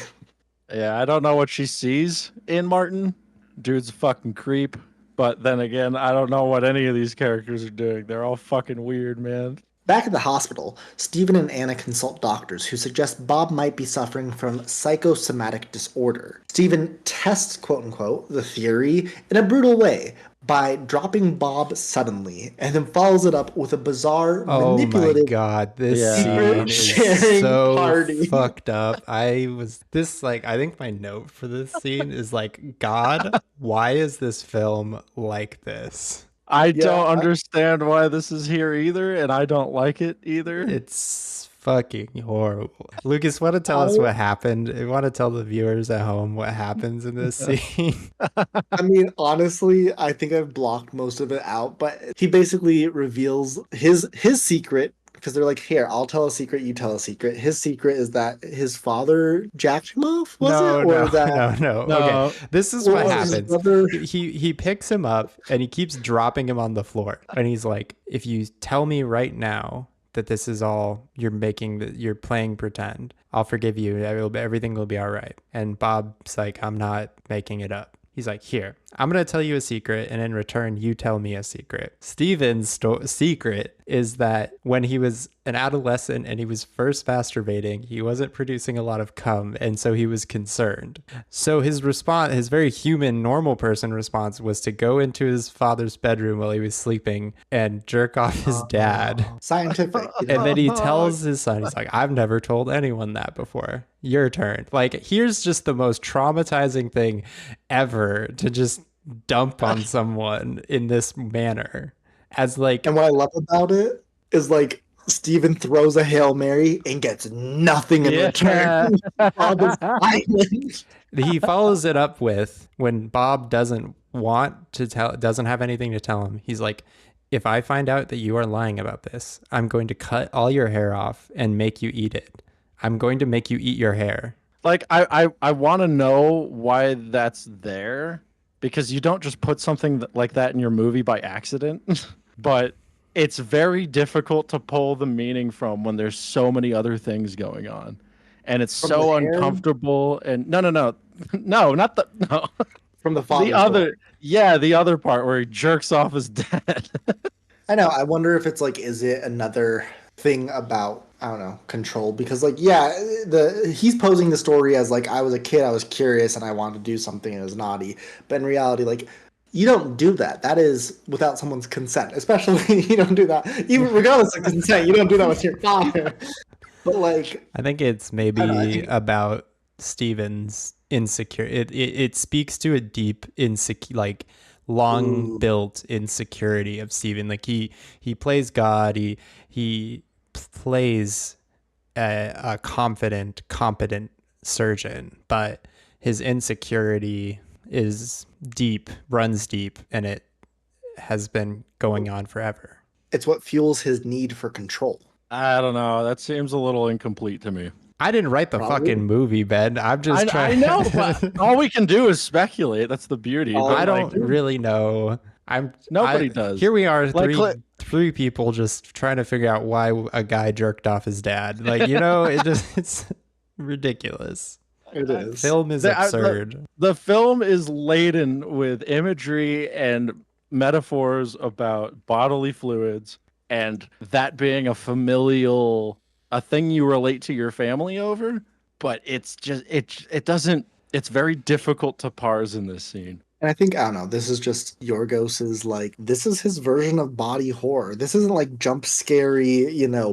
Yeah, I don't know what she sees in Martin. Dude's a fucking creep. But then again, I don't know what any of these characters are doing. They're all fucking weird, man. Back at the hospital, Stephen and Anna consult doctors who suggest Bob might be suffering from psychosomatic disorder. Stephen tests, quote unquote, the theory in a brutal way by dropping Bob suddenly and then follows it up with a bizarre, Oh my manipulative god, this Yeah. scene sharing is so party. fucked up. I think my note for this scene is like, God, why is this film like this? I Yeah, don't understand why this is here either, and I don't like it either. It's fucking horrible. Lucas, want to tell us what happened? You want to tell the viewers at home what happens in this scene? I mean, honestly, I think I've blocked most of it out, but he basically reveals his secret because they're like, "Here, I'll tell a secret, you tell a secret." His secret is that his father jacked him off, was No, it? Or no, that no. No. Okay, this is or what was his happens. brother- He picks him up and he keeps dropping him on the floor, and he's like, "If you tell me right now that this is all you're playing pretend, I'll forgive you. Everything will be all right." And Bob's like, "I'm not making it up." He's like, "Here, I'm going to tell you a secret, and in return, you tell me a secret." Steven's secret is that when he was an adolescent and he was first masturbating, he wasn't producing a lot of cum, and so he was concerned. So his response, his very human, normal person response, was to go into his father's bedroom while he was sleeping and jerk off his dad. scientific. And then he tells his son, he's like, "I've never told anyone that before. Your turn." Like, here's just the most traumatizing thing ever to just dump on someone in this manner. As like, And what I love about it is like Steven throws a Hail Mary and gets nothing in return. Bob is silent. he follows it up with, when Bob doesn't doesn't have anything to tell him, he's like, "If I find out that you are lying about this, I'm going to cut all your hair off and make you eat it. I'm going to make you eat your hair." Like I want to know why that's there, because you don't just put something like that in your movie by accident. But it's very difficult to pull the meaning from when there's so many other things going on, and it's From so the hair? uncomfortable. And no, not the no. From the father. The other, yeah, the other part where he jerks off his dad. I know. I wonder if it's like, is it another thing about, I don't know, control? Because like, yeah, he's posing the story as like, I was a kid, I was curious, and I wanted to do something, and it was naughty. But in reality, like, you don't do that. That is without someone's consent. Especially, you don't do that even regardless of consent. You don't do that with your father. But like, I think it's maybe about Steven's insecure. It speaks to a deep like long built insecurity of Steven. Like he plays God. He plays a confident, competent surgeon, but his insecurity is deep, runs deep, and it has been going on forever. It's what fuels his need for control. I don't know. That seems a little incomplete to me. I didn't write the Probably. fucking movie, Ben. I'm just trying. I know, but all we can do is speculate. That's the beauty. Oh, But, I like, don't really know. Nobody does. Here we are, Like, three people just trying to figure out why a guy jerked off his dad. Like, it's ridiculous. It is. Film is absurd. The film is laden with imagery and metaphors about bodily fluids, and that being a thing you relate to your family over. But it's just it doesn't. It's very difficult to parse in this scene. And I think, I don't know, this is just Yorgos's, like, this is his version of body horror. This isn't like jump scary,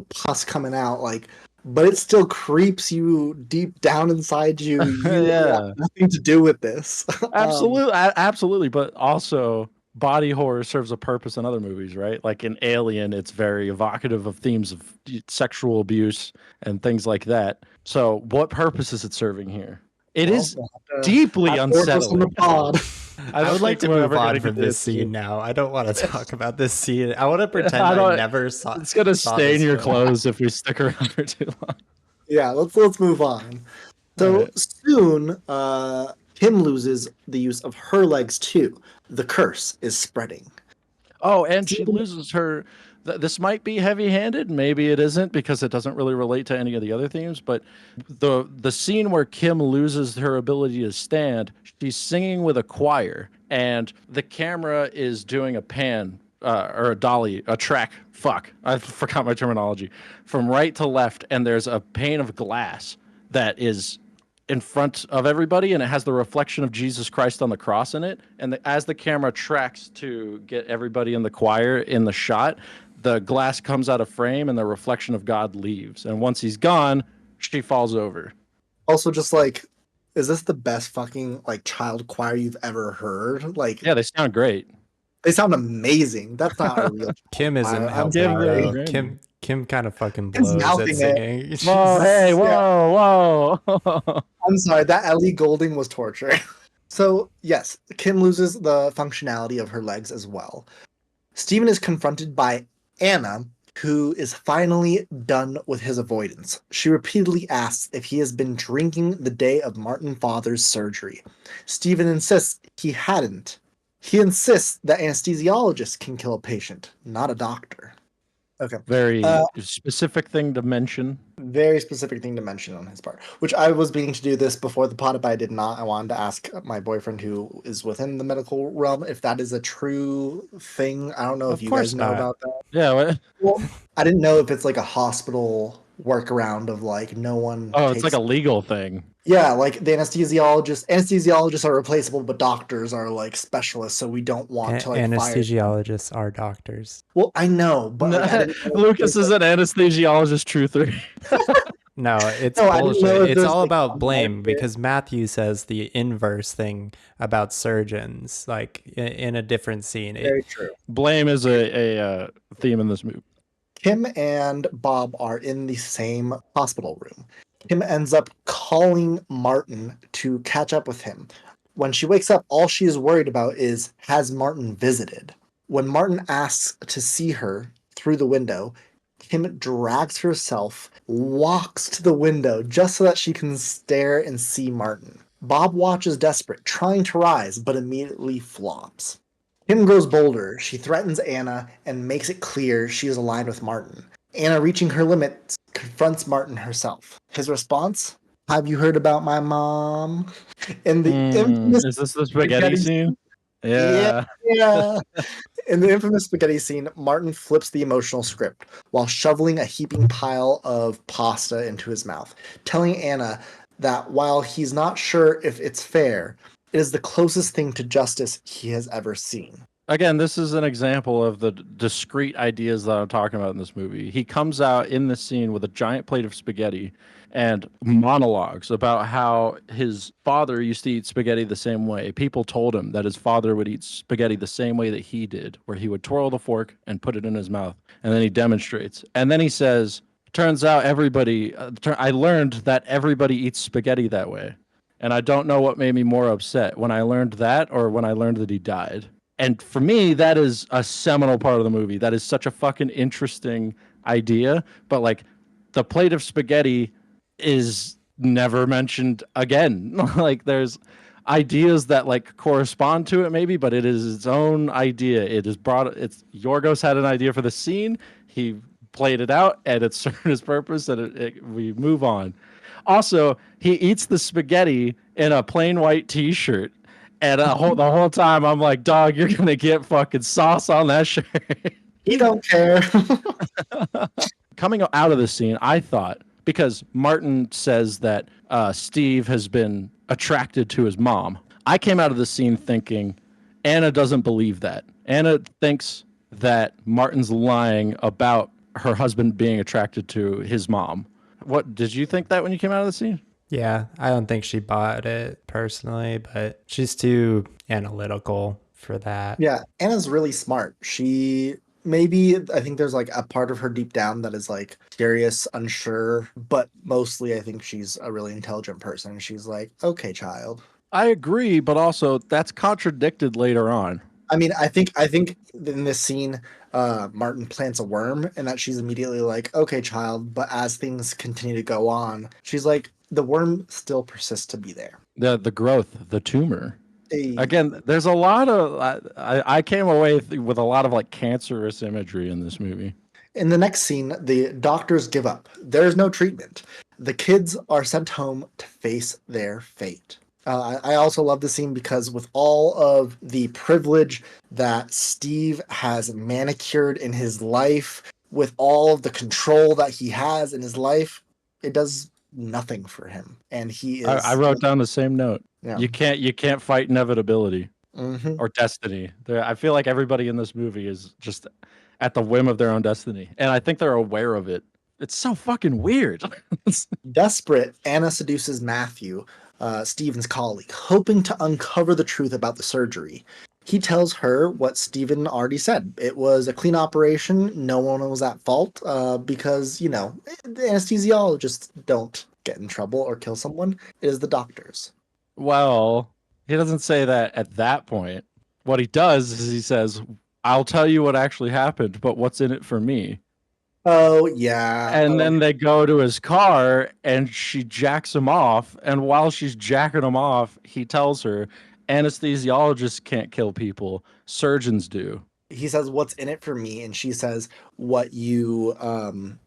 pus coming out, like, but it still creeps you deep down inside you. You have nothing to do with this. Absolutely, absolutely. But also, body horror serves a purpose in other movies, right? Like in Alien, it's very evocative of themes of sexual abuse and things like that. So, what purpose is it serving here? It is deeply unsettling. I would like to move on from this scene now. I don't want to talk about this scene. I want to pretend I never saw. It's gonna stain your clothes if we stick around for too long. Yeah, let's move on. So soon, Kim loses the use of her legs too. The curse is spreading. Oh, and she loses her. This might be heavy-handed. Maybe it isn't because it doesn't really relate to any of the other themes. But the scene where Kim loses her ability to stand, she's singing with a choir, and the camera is doing a pan or a dolly, a track. Fuck, I forgot my terminology. From right to left, and there's a pane of glass that is in front of everybody, and it has the reflection of Jesus Christ on the cross in it. And as the camera tracks to get everybody in the choir in the shot, the glass comes out of frame and the reflection of God leaves. And once he's gone, she falls over. Also, just like, is this the best fucking like child choir you've ever heard? Like, yeah, they sound great. They sound amazing. That's not a real. Kim isn't helping. Kim kind of fucking blows at singing. Whoa, hey, whoa. I'm sorry, that Ellie Goulding was torture. So, yes, Kim loses the functionality of her legs as well. Stephen is confronted by Anna, who is finally done with his avoidance. She repeatedly asks if he has been drinking the day of Martin Father's surgery. Stephen insists he hadn't. He insists that anesthesiologists can kill a patient, not a doctor. Okay. Very specific thing to mention. Very specific thing to mention on his part. Which I was meaning to do this before the pod, but I did not. I wanted to ask my boyfriend, who is within the medical realm, if that is a true thing. I don't know if you guys know about that. Yeah. Well, I didn't know if it's like a hospital workaround of like no one. Oh, it's like a legal thing. Yeah, like the anesthesiologists are replaceable, but doctors are like specialists, so we don't want to like anesthesiologists are doctors. Well, I know, but Lucas is an anesthesiologist truther. No, it's bullshit. It's all about blame because Matthew says the inverse thing about surgeons, like in a different scene. Very true. Blame is a theme in this movie. Kim and Bob are in the same hospital room. Kim ends up calling Martin to catch up with him. When she wakes up, all she is worried about is, has Martin visited? When Martin asks to see her through the window, Kim drags herself, walks to the window just so that she can stare and see Martin. Bob watches desperate, trying to rise, but immediately flops. Kim grows bolder. She threatens Anna and makes it clear she is aligned with Martin. Anna, reaching her limits, confronts Martin herself. His response? Have you heard about my mom? In the infamous is this the spaghetti scene? Yeah. In the infamous spaghetti scene, Martin flips the emotional script while shoveling a heaping pile of pasta into his mouth, telling Anna that while he's not sure if it's fair, it is the closest thing to justice he has ever seen. Again, this is an example of the discrete ideas that I'm talking about in this movie. He comes out in this scene with a giant plate of spaghetti and monologues about how his father used to eat spaghetti the same way. People told him that his father would eat spaghetti the same way that he did, where he would twirl the fork and put it in his mouth. And then he demonstrates. And then he says, turns out I learned that everybody eats spaghetti that way. And I don't know what made me more upset, when I learned that or when I learned that he died. And for me, that is a seminal part of the movie. That is such a fucking interesting idea. But like the plate of spaghetti is never mentioned again. Like there's ideas that like correspond to it maybe, but it is its own idea. It's Yorgos had an idea for the scene. He played it out and it served his purpose and we move on. Also, he eats the spaghetti in a plain white t-shirt. And the whole time I'm like, dog, you're gonna get fucking sauce on that shirt. He don't care. Coming out of the scene, I thought, because Martin says that Steve has been attracted to his mom. I came out of the scene thinking Anna doesn't believe that. Anna thinks that Martin's lying about her husband being attracted to his mom. What did you think that when you came out of the scene? Yeah, I don't think she bought it personally, but she's too analytical for that. Yeah, Anna's really smart. I think there's like a part of her deep down that is like curious, unsure, but mostly I think she's a really intelligent person. She's like, okay, child. I agree, but also that's contradicted later on. I mean, I think in this scene, Martin plants a worm, and that she's immediately like, okay, child. But as things continue to go on, she's like, the worm still persists to be there. The growth, the tumor. Hey. Again, there's a lot of I came away with a lot of like cancerous imagery in this movie. In the next scene, the doctors give up. There's no treatment. The kids are sent home to face their fate. I also love the scene because with all of the privilege that Steve has manicured in his life, with all of the control that he has in his life, it does nothing for him. And he is. I wrote down the same note. Yeah. You can't fight inevitability Mm-hmm. or destiny. I feel like everybody in this movie is just at the whim of their own destiny, and I think they're aware of it. It's so fucking weird. Desperate, Anna seduces Matthew, Stephen's colleague, hoping to uncover the truth about the surgery. He tells her what Stephen already said. It was a clean operation. No one was at fault because, the anesthesiologists don't get in trouble or kill someone. It is the doctors. Well, he doesn't say that at that point. What he does is he says, I'll tell you what actually happened, but what's in it for me? Oh, yeah. And then they go to his car and she jacks him off. And while she's jacking him off, he tells her, anesthesiologists can't kill people, surgeons do. He says, what's in it for me? And she says, what you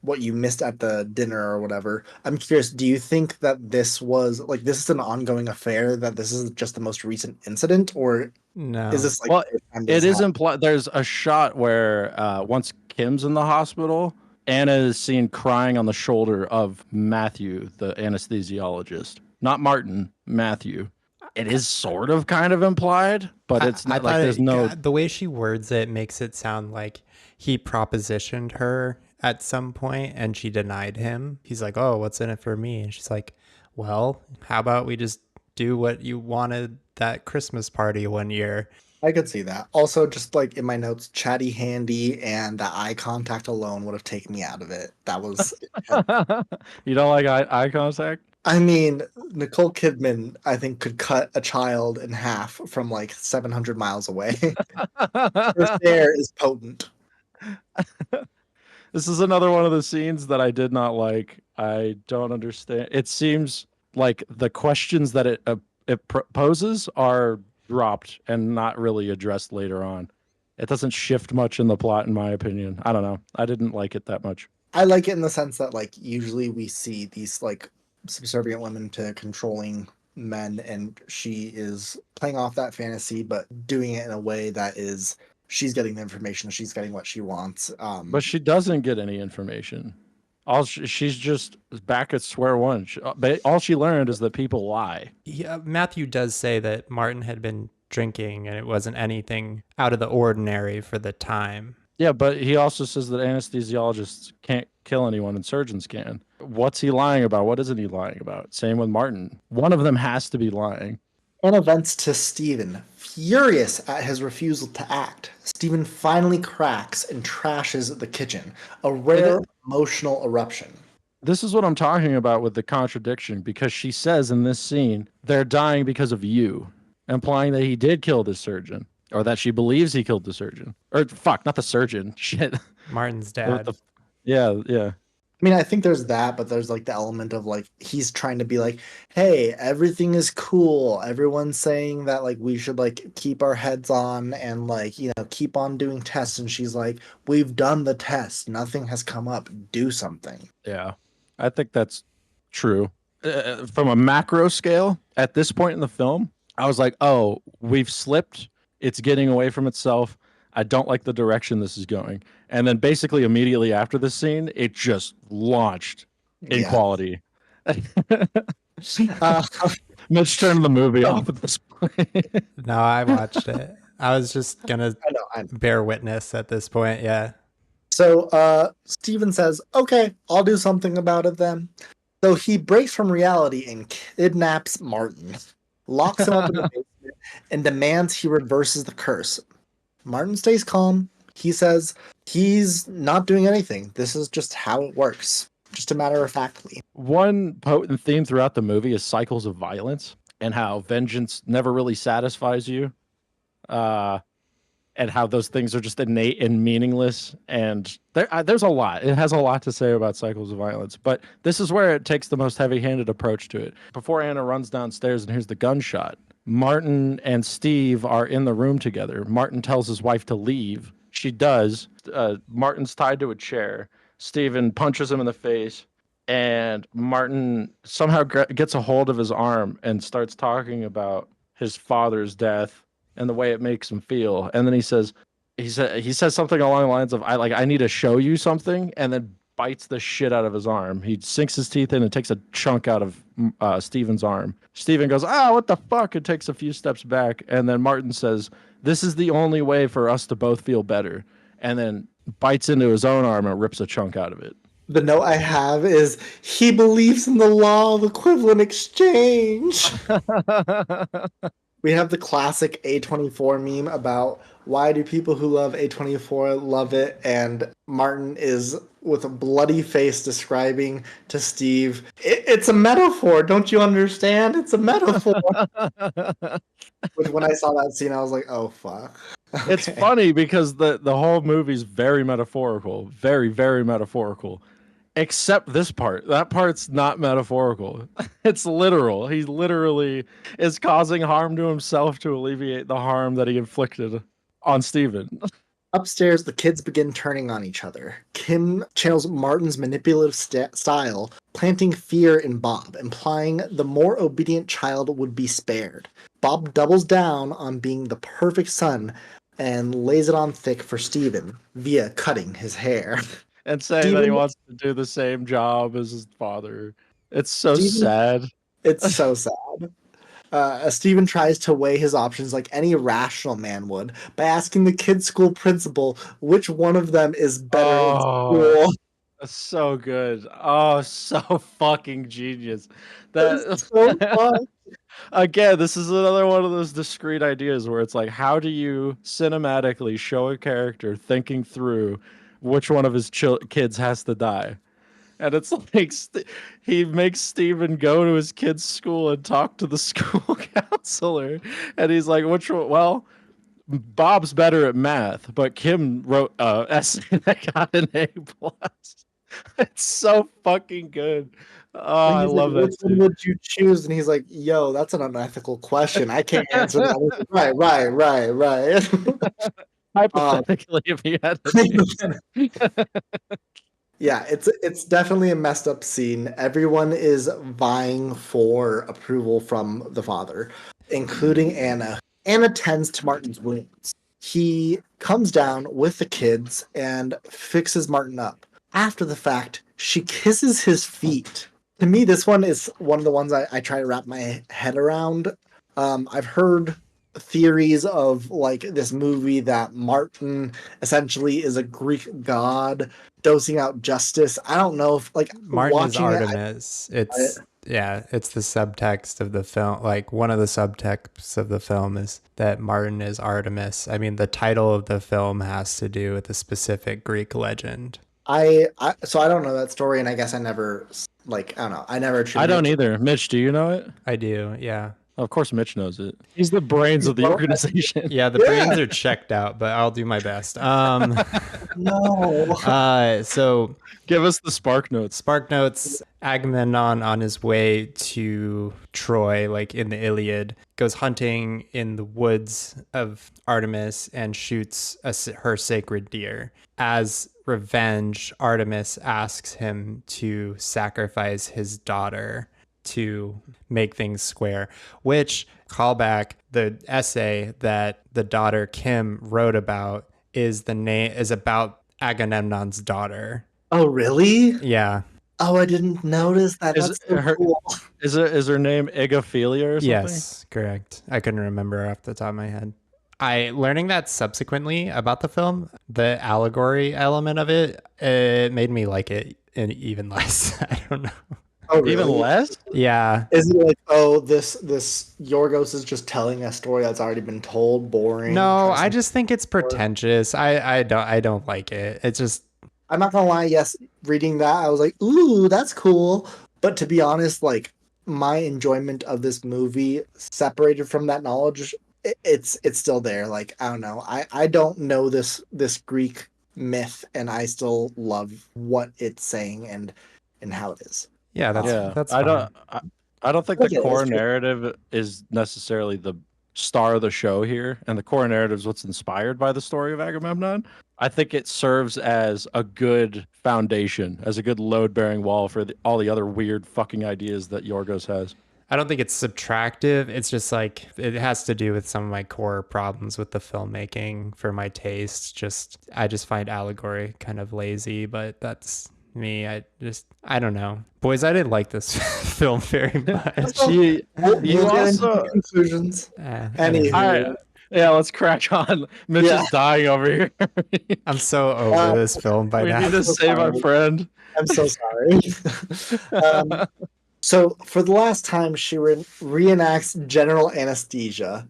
missed at the dinner or whatever. I'm curious, do you think that this is an ongoing affair, that this is just the most recent incident, or No. is this like... Well, it is implied. There's a shot where once Kim's in the hospital, Anna is seen crying on the shoulder of Matthew, the anesthesiologist. Not Martin, Matthew. It is sort of kind of implied, but it's not like there's no... The way she words it makes it sound like he propositioned her at some point and she denied him. He's like, oh, what's in it for me? And she's like, well, how about we just do what you wanted that Christmas party one year? I could see that. Also, just like in my notes, chatty handy and the eye contact alone would have taken me out of it. That was... You don't like eye contact? I mean, Nicole Kidman, I think, could cut a child in half from like 700 miles away. Her stare is potent. This is another one of the scenes that I did not like. I don't understand. It seems like the questions that it poses are dropped and not really addressed later on. It doesn't shift much in the plot, in my opinion. I don't know. I didn't like it that much. I like it in the sense that, like, usually we see these like subservient women to controlling men, and she is playing off that fantasy but doing it in a way that is, she's getting the information, she's getting what she wants, but she doesn't get any information. She's just back at square one. All she learned is that people lie. Yeah, Matthew does say that Martin had been drinking and it wasn't anything out of the ordinary for the time. Yeah, but he also says that anesthesiologists can't kill anyone and surgeons can. What's he lying about? What isn't he lying about? Same with Martin. One of them has to be lying. And events to Stephen. Furious at his refusal to act, Stephen finally cracks and trashes the kitchen. A rare emotional eruption. This is what I'm talking about with the contradiction, because she says in this scene, they're dying because of you, implying that he did kill this surgeon. or that she believes he killed the surgeon. Or fuck, not the surgeon. Shit. Martin's What dad. the? Yeah, yeah. I mean, I think there's that, but there's like the element of like he's trying to be like, hey, everything is cool. Everyone's saying that like we should like keep our heads on and like, keep on doing tests. And she's like, we've done the test. Nothing has come up. Do something. Yeah, I think that's true. From a macro scale, at this point in the film, I was like, oh, we've slipped. It's getting away from itself. I don't like the direction this is going. And then basically immediately after this scene, it just launched in Yeah. quality. Uh, Mitch turned the movie off at this point. No, I watched it. I was just gonna I know. bear witness at this point. Yeah. So Steven says, okay, I'll do something about it then. So he breaks from reality and kidnaps Martin, locks him up in the basement, and demands he reverses the curse. Martin stays calm. He says he's not doing anything. This is just how it works. Just a matter of factly. One potent theme throughout the movie is cycles of violence and how vengeance never really satisfies you. And how those things are just innate and meaningless. And there's a lot. It has a lot to say about cycles of violence. But this is where it takes the most heavy-handed approach to it. Before Anna runs downstairs and hears the gunshot, Martin and Steve are in the room together. Martin tells his wife to leave. She does. Martin's tied to a chair. Steven punches him in the face. And Martin somehow gets a hold of his arm and starts talking about his father's death and the way it makes him feel. And then he says something along the lines of, I need to show you something, and then bites the shit out of his arm. He sinks his teeth in and takes a chunk out of Steven's arm. Steven goes, what the fuck? And takes a few steps back. And then Martin says, this is the only way for us to both feel better. And then bites into his own arm and rips a chunk out of it. The note I have is he believes in the law of equivalent exchange. We have the classic A24 meme about why do people who love A24 love it, and Martin is with a bloody face describing to Steve, it's a metaphor, don't you understand? It's a metaphor. Which when I saw that scene, I was like, oh, fuck. Okay. It's funny because the whole movie's very metaphorical, very, very metaphorical. Except this part. That part's not metaphorical. It's literal. He literally is causing harm to himself to alleviate the harm that he inflicted on Steven. Upstairs, the kids begin turning on each other. Kim channels Martin's manipulative style, planting fear in Bob, implying the more obedient child would be spared. Bob doubles down on being the perfect son and lays it on thick for Steven via cutting his hair. And saying that he wants to do the same job as his father. It's so sad. It's so sad. Steven tries to weigh his options like any rational man would by asking the kid's school principal which one of them is better in school. That's so good. Oh, so fucking genius. That's so fun. Again, this is another one of those discrete ideas where it's like, how do you cinematically show a character thinking through which one of his kids has to die? And it's like he makes Steven go to his kid's school and talk to the school counselor. And he's like, which one? Well, Bob's better at math, but Kim wrote an essay that got an A+. It's so fucking good. Oh, I love that. Which one would you choose? And he's like, yo, that's an unethical question. I can't answer that. Right. Hypothetically, if he had to. Yeah, it's definitely a messed up scene. Everyone is vying for approval from the father, including Anna. Anna tends to Martin's wounds. He comes down with the kids and fixes Martin up. After the fact, she kisses his feet. To me, this one is one of the ones I try to wrap my head around. I've heard theories of like this movie that Martin essentially is a Greek god dosing out justice. I don't know if like Martin is Artemis. It's the subtext of the film. Like one of the subtexts of the film is that Martin is Artemis. I mean, the title of the film has to do with a specific Greek legend. So I don't know that story, and I guess I never I don't know. I never. I don't either. Mitch, do you know it? I do. Yeah. Of course, Mitch knows it. He's the brains of the organization. Yeah, the brains are checked out, but I'll do my best. No. So Give us the spark notes. Spark Notes, Agamemnon on his way to Troy, like in the Iliad, goes hunting in the woods of Artemis and shoots her sacred deer. As revenge, Artemis asks him to sacrifice his daughter to make things square, which callback the essay that the daughter Kim wrote about is about Agamemnon's daughter. Oh, really? Yeah. Oh, I didn't notice that. Is That's so her- cool. Is her name Egophilia or something? Yes, correct. I couldn't remember off the top of my head. Learning that subsequently about the film, the allegory element of it made me like it even less. I don't know. Oh, really? Even less? Yeah. Is it like, oh, this Yorgos is just telling a story that's already been told, boring? No, I just think it's pretentious. I don't like it. It's just I'm not gonna lie, yes, reading that, I was like, ooh, that's cool. But to be honest, like my enjoyment of this movie, separated from that knowledge, it's still there. Like, I don't know. I don't know this Greek myth, and I still love what it's saying and how it is. yeah, that's fine. I don't think Look the at it, core it's true. narrative is necessarily the star of the show here, and the core narrative is what's inspired by the story of Agamemnon. I think it serves as a good foundation, as a good load-bearing wall for all the other weird fucking ideas that Yorgos has. I don't think it's subtractive. It's just like it has to do with some of my core problems with the filmmaking for my taste. I just find allegory kind of lazy, but that's me. I don't know. Boys, I didn't like this film very much. You We'll get into also, the conclusions. Anyway, Anywho. yeah, let's crack on. Mitch Yeah. is dying over here. I'm so over this film by We now. need to save our friend. I'm so sorry. So for the last time, she reenacts general anesthesia,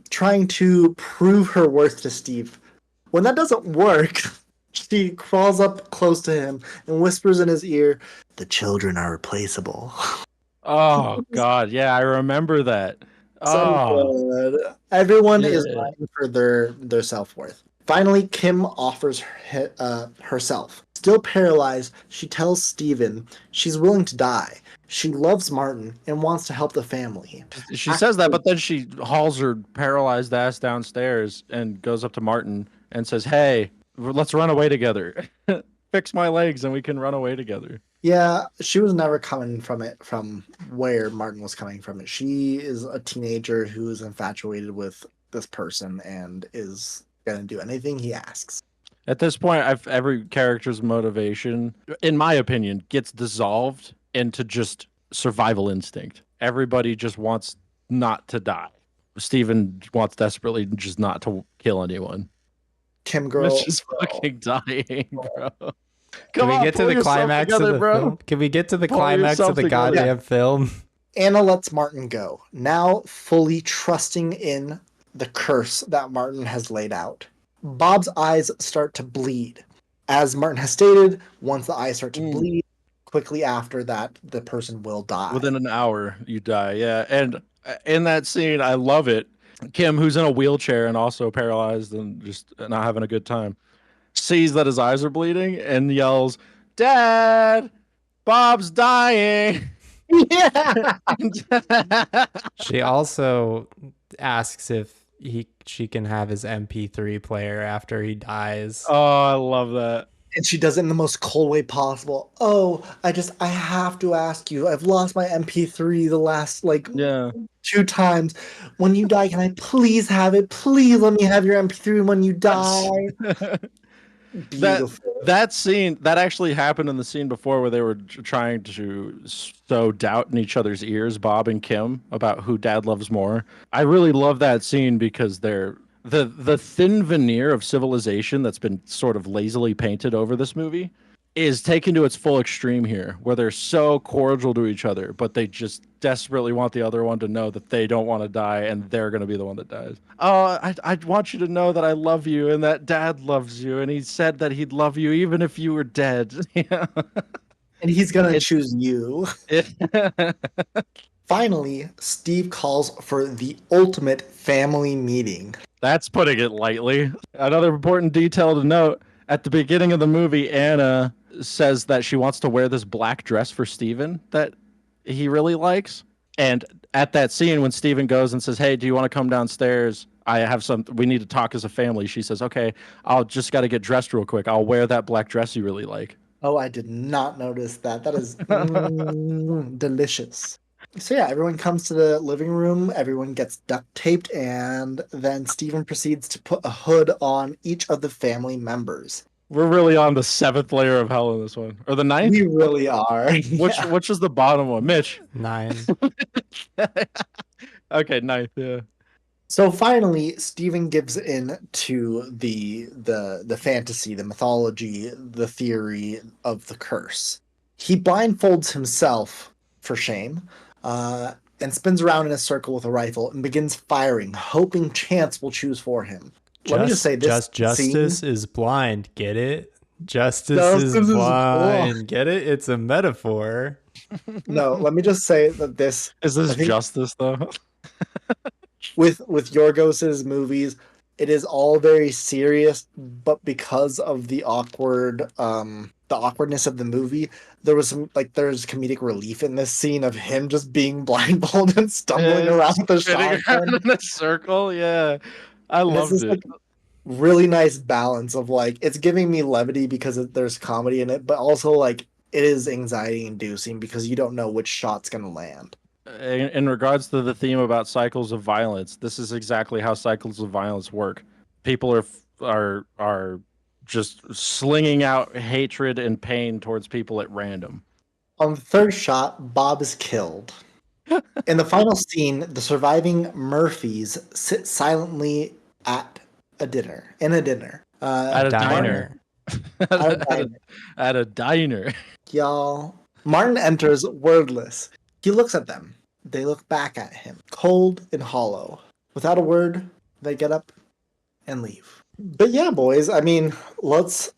trying to prove her worth to Steve. When that doesn't work, she crawls up close to him and whispers in his ear, "The children are replaceable." Oh God, yeah, I remember that. So Oh, good. Everyone is Yeah. vying for their self-worth. Finally, Kim offers herself. Still paralyzed, she tells Steven she's willing to die. She loves Martin and wants to help the family. she says that, but then she hauls her paralyzed ass downstairs and goes up to Martin and says, "Hey, let's run away together. Fix my legs and we can run away together." Yeah, she was never coming from where Martin was coming from. She is a teenager who is infatuated with this person and is gonna do anything he asks. At this point, every character's motivation, in my opinion, gets dissolved into just survival instinct. Everybody just wants not to die. Steven wants desperately just not to kill anyone. Kim girl, Mitch is fucking dying, bro. Can we get to the climax of the film? Can we get to the Pull climax of yourself the together. goddamn film? Anna lets Martin go, now fully trusting in the curse that Martin has laid out. Bob's eyes start to bleed. As Martin has stated, once the eyes start to bleed, quickly after that, the person will die. Within an hour, you die. Yeah, and in that scene, I love it. Kim, who's in a wheelchair and also paralyzed and just not having a good time, sees that his eyes are bleeding and yells, "Dad, Bob's dying!" Yeah. She also asks if she can have his MP3 player after he dies. Oh, I love that. And she does it in the most cold way possible. Oh, I have to ask you. I've lost my MP3 the last Yeah. 2 times. When you die, can I please have it? Please let me have your MP3 when you die. Beautiful. That scene that actually happened in the scene before where they were trying to sow doubt in each other's ears, Bob and Kim, about who Dad loves more. I really love that scene because they're the thin veneer of civilization that's been sort of lazily painted over this movie is taken to its full extreme here, where they're so cordial to each other, but they just desperately want the other one to know that they don't want to die and they're going to be the one that dies. Oh, I want you to know that I love you and that Dad loves you, and he said that he'd love you even if you were dead. And he's gonna choose you. Finally, Steve calls for the ultimate family meeting. That's putting it lightly. Another important detail to note, at the beginning of the movie, Anna says that she wants to wear this black dress for Steven that he really likes. And at that scene, when Steven goes and says, "Hey, do you want to come downstairs? We need to talk as a family." She says, "Okay, I'll just got to get dressed real quick. I'll wear that black dress you really like." Oh, I did not notice that. That is delicious. So yeah, everyone comes to the living room, everyone gets duct taped, and then Steven proceeds to put a hood on each of the family members. We're really on the 7th layer of hell in this one. Or the 9th? We really are. Yeah. Which is the bottom one? Mitch. 9. Okay, 9th, yeah. So finally, Stephen gives in to the fantasy, the mythology, the theory of the curse. He blindfolds himself for shame, and spins around in a circle with a rifle and begins firing, hoping chance will choose for him. Let me just say this: justice is blind. Get it? Justice Justice is is blind. blind. Get it? It's a metaphor. No, let me just say that this Is this justice though? with Yorgos's movies, it is all very serious, but because of the awkwardness of the movie, there's comedic relief in this scene of him just being blindfolded and stumbling around with a Spinning shotgun. around in a circle, yeah. I loved This it. like really nice balance of like it's giving me levity because there's comedy in it, but also like it is anxiety inducing because you don't know which shot's gonna land. In regards to the theme about cycles of violence, this is exactly how cycles of violence work. People are just slinging out hatred and pain towards people at random. On the third shot, Bob is killed. In the final scene, the surviving Murphys sit silently at a dinner. In a dinner. At a Diner. At a diner. Y'all. Martin enters wordless. He looks at them. They look back at him, cold and hollow. Without a word, they get up and leave. But yeah, boys, I mean, let's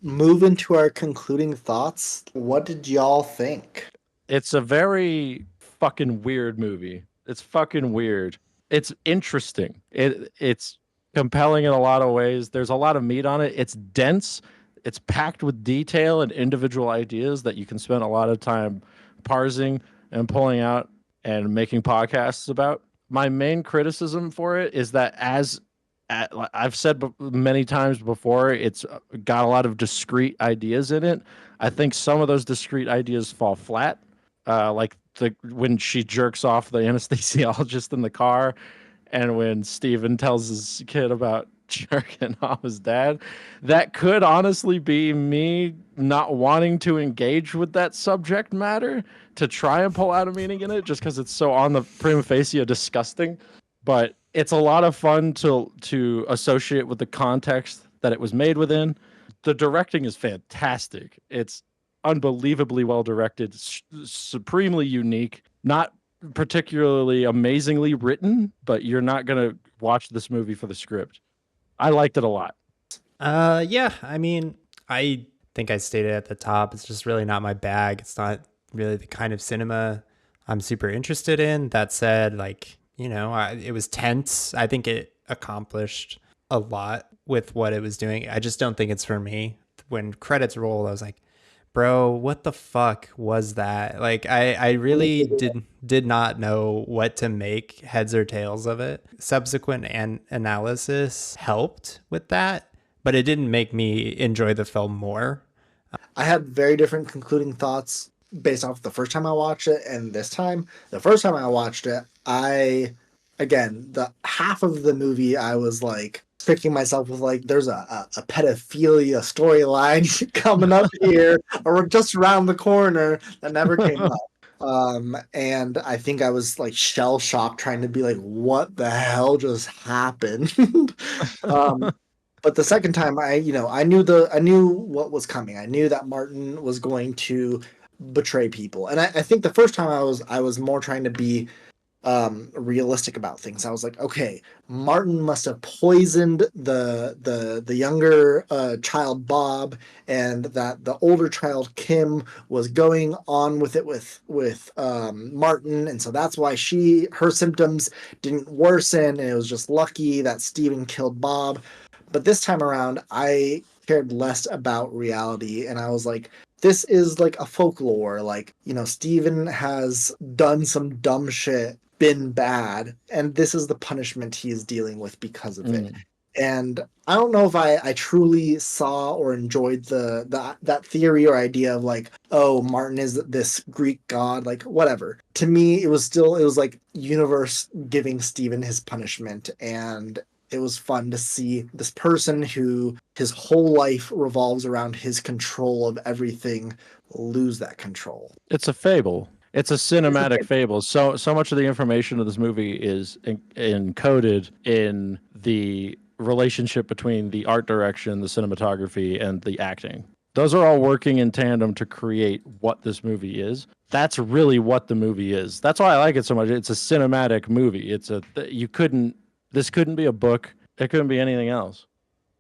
move into our concluding thoughts. What did y'all think? It's a very fucking weird movie. It's fucking weird. It's interesting. It's compelling in a lot of ways. There's a lot of meat on it. It's dense. It's packed with detail and individual ideas that you can spend a lot of time parsing and pulling out and making podcasts about. My main criticism for it is that I've said many times before, it's got a lot of discrete ideas in it. I think some of those discrete ideas fall flat. Like when she jerks off the anesthesiologist in the car, and when Steven tells his kid about jerking off his dad, that could honestly be me not wanting to engage with that subject matter to try and pull out a meaning in it, just because it's so on the prima facie disgusting. But it's a lot of fun to associate with the context that it was made within. The directing is fantastic. It's unbelievably well directed, supremely unique, not particularly amazingly written, but you're not going to watch this movie for the script. I liked it a lot. Yeah, I mean, I think I stated at the top, it's just really not my bag. It's not really the kind of cinema I'm super interested in. That said, like, it was tense. I think it accomplished a lot with what it was doing. I just don't think it's for me. When credits rolled, I was like, bro, what the fuck was that? Like, I really did not know what to make, heads or tails of it. Subsequent analysis helped with that, but it didn't make me enjoy the film more. I had very different concluding thoughts based off the first time I watched it and this time. The first time I watched it, the half of the movie, I was like picking myself with like, there's a pedophilia storyline coming up here, or just around the corner that never came up. And I think I was like shell shocked, trying to be like, what the hell just happened? But the second time, I knew what was coming. I knew that Martin was going to betray people, and I think the first time I was more trying to be realistic about things. I was like, okay, Martin must have poisoned the younger child Bob, and that the older child Kim was going on with it with Martin, and so that's why her symptoms didn't worsen, and it was just lucky that Steven killed Bob. But this time around, I cared less about reality, and I was like, this is like a folklore. Like, Steven has done some dumb shit, been bad, and this is the punishment he is dealing with because of it. And I don't know if I truly saw or enjoyed that theory or idea of like, oh, Martin is this Greek god, like whatever. To me, it was like universe giving Steven his punishment, and it was fun to see this person who his whole life revolves around his control of everything lose that control. It's a fable. It's a cinematic fable. So much of the information of this movie is encoded in the relationship between the art direction, the cinematography, and the acting. Those are all working in tandem to create what this movie is. That's really what the movie is. That's why I like it so much. It's a cinematic movie. This couldn't be a book. It couldn't be anything else.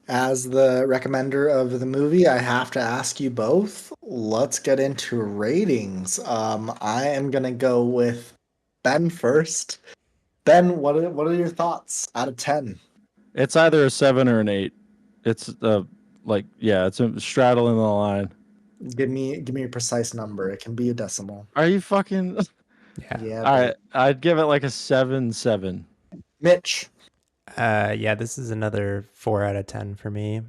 As the recommender of the movie, I have to ask you both. Let's get into ratings. I am gonna go with Ben first. Ben, what are your thoughts out of 10? It's either a 7 or an 8. It's it's straddling the line. Give me a precise number. It can be a decimal. Are you fucking? Yeah. All right, I'd give it like a 7. Mitch. Yeah, this is another 4 out of 10 for me.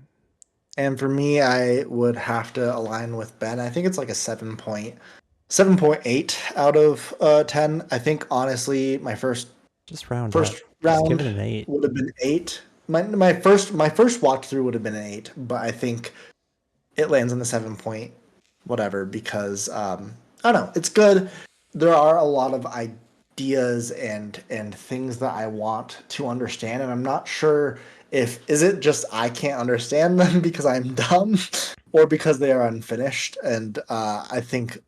And for me, I would have to align with Ben. I think it's like a 7.8 out of 10. I think honestly, my first round just give it an 8. Would have been 8. My first watch through would have been an 8, but I think it lands on the 7 point whatever because I don't know, it's good. There are a lot of ideas and things that I want to understand, and I'm not sure is it just I can't understand them because I'm dumb or because they are unfinished. And I think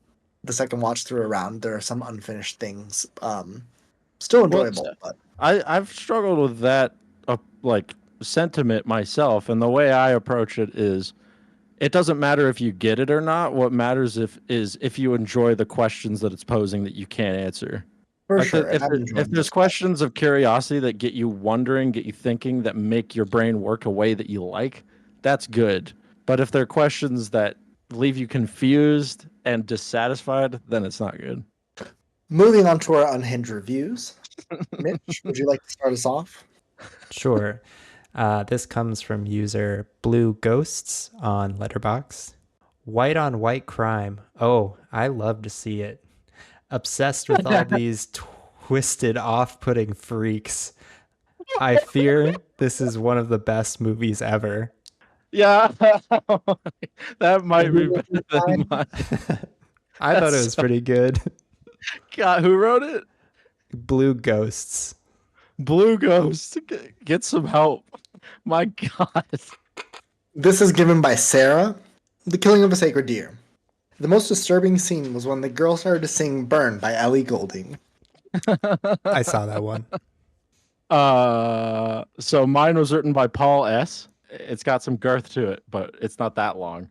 the second watch through around there are some unfinished things still enjoyable. But I've struggled with that sentiment myself, and the way I approach it is it doesn't matter if you get it or not. What matters is if you enjoy the questions that it's posing that you can't answer. For sure. If there's questions of curiosity that get you wondering, get you thinking, that make your brain work a way that you like, that's good. But if they're questions that leave you confused and dissatisfied, then it's not good. Moving on to our unhinged reviews. Mitch, would you like to start us off? Sure. This comes from user Blue Ghosts on Letterboxd. White on white crime. Oh, I love to see it. Obsessed with all these twisted, off-putting freaks. I fear this is one of the best movies ever. Yeah, that might be better than mine. I thought it was pretty good. God, who wrote it? Blue Ghosts. Blue Ghosts. Get some help. My God. This is given by Sarah. The Killing of a Sacred Deer. The most disturbing scene was when the girl started to sing Burn by Ellie Goulding. I saw that one. So mine was written by Paul S. It's got some girth to it, but it's not that long.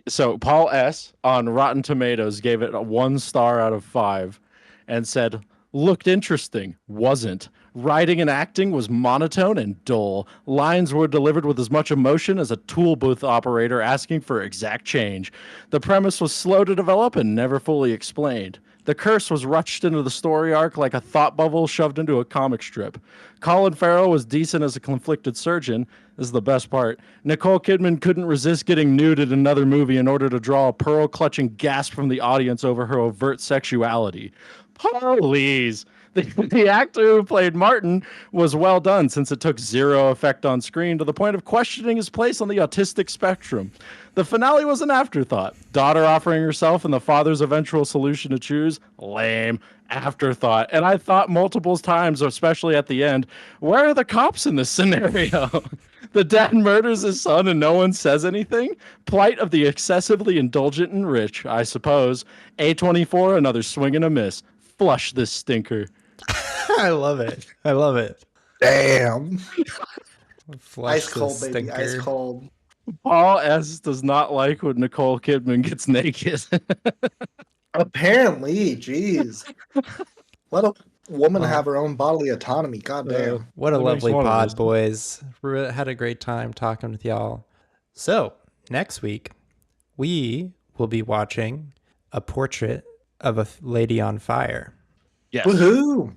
So Paul S. on Rotten Tomatoes gave it a 1 star out of 5 and said, looked interesting, wasn't. Writing and acting was monotone and dull. Lines were delivered with as much emotion as a tool booth operator asking for exact change. The premise was slow to develop and never fully explained. The curse was rushed into the story arc like a thought bubble shoved into a comic strip. Colin Farrell was decent as a conflicted surgeon. This is the best part. Nicole Kidman couldn't resist getting nude in another movie in order to draw a pearl-clutching gasp from the audience over her overt sexuality. Please. The actor who played Martin was well done since it took zero effect on screen to the point of questioning his place on the autistic spectrum. The finale was an afterthought. Daughter offering herself and the father's eventual solution to choose, lame. Afterthought. And I thought multiple times, especially at the end, where are the cops in this scenario? The dad murders his son and no one says anything? Plight of the excessively indulgent and rich, I suppose. A24, another swing and a miss. Flush this stinker. I love it. I love it. Damn. Flush Ice the cold, baby. Ice stinker. cold. Paul S does not like when Nicole Kidman gets naked. Apparently, jeez. Let a woman Well, have her own bodily autonomy. God damn. what a That makes lovely one of pod, us. boys. Had a great time talking with y'all. So, next week, we will be watching A Portrait of a Lady on Fire. Yes. Woohoo!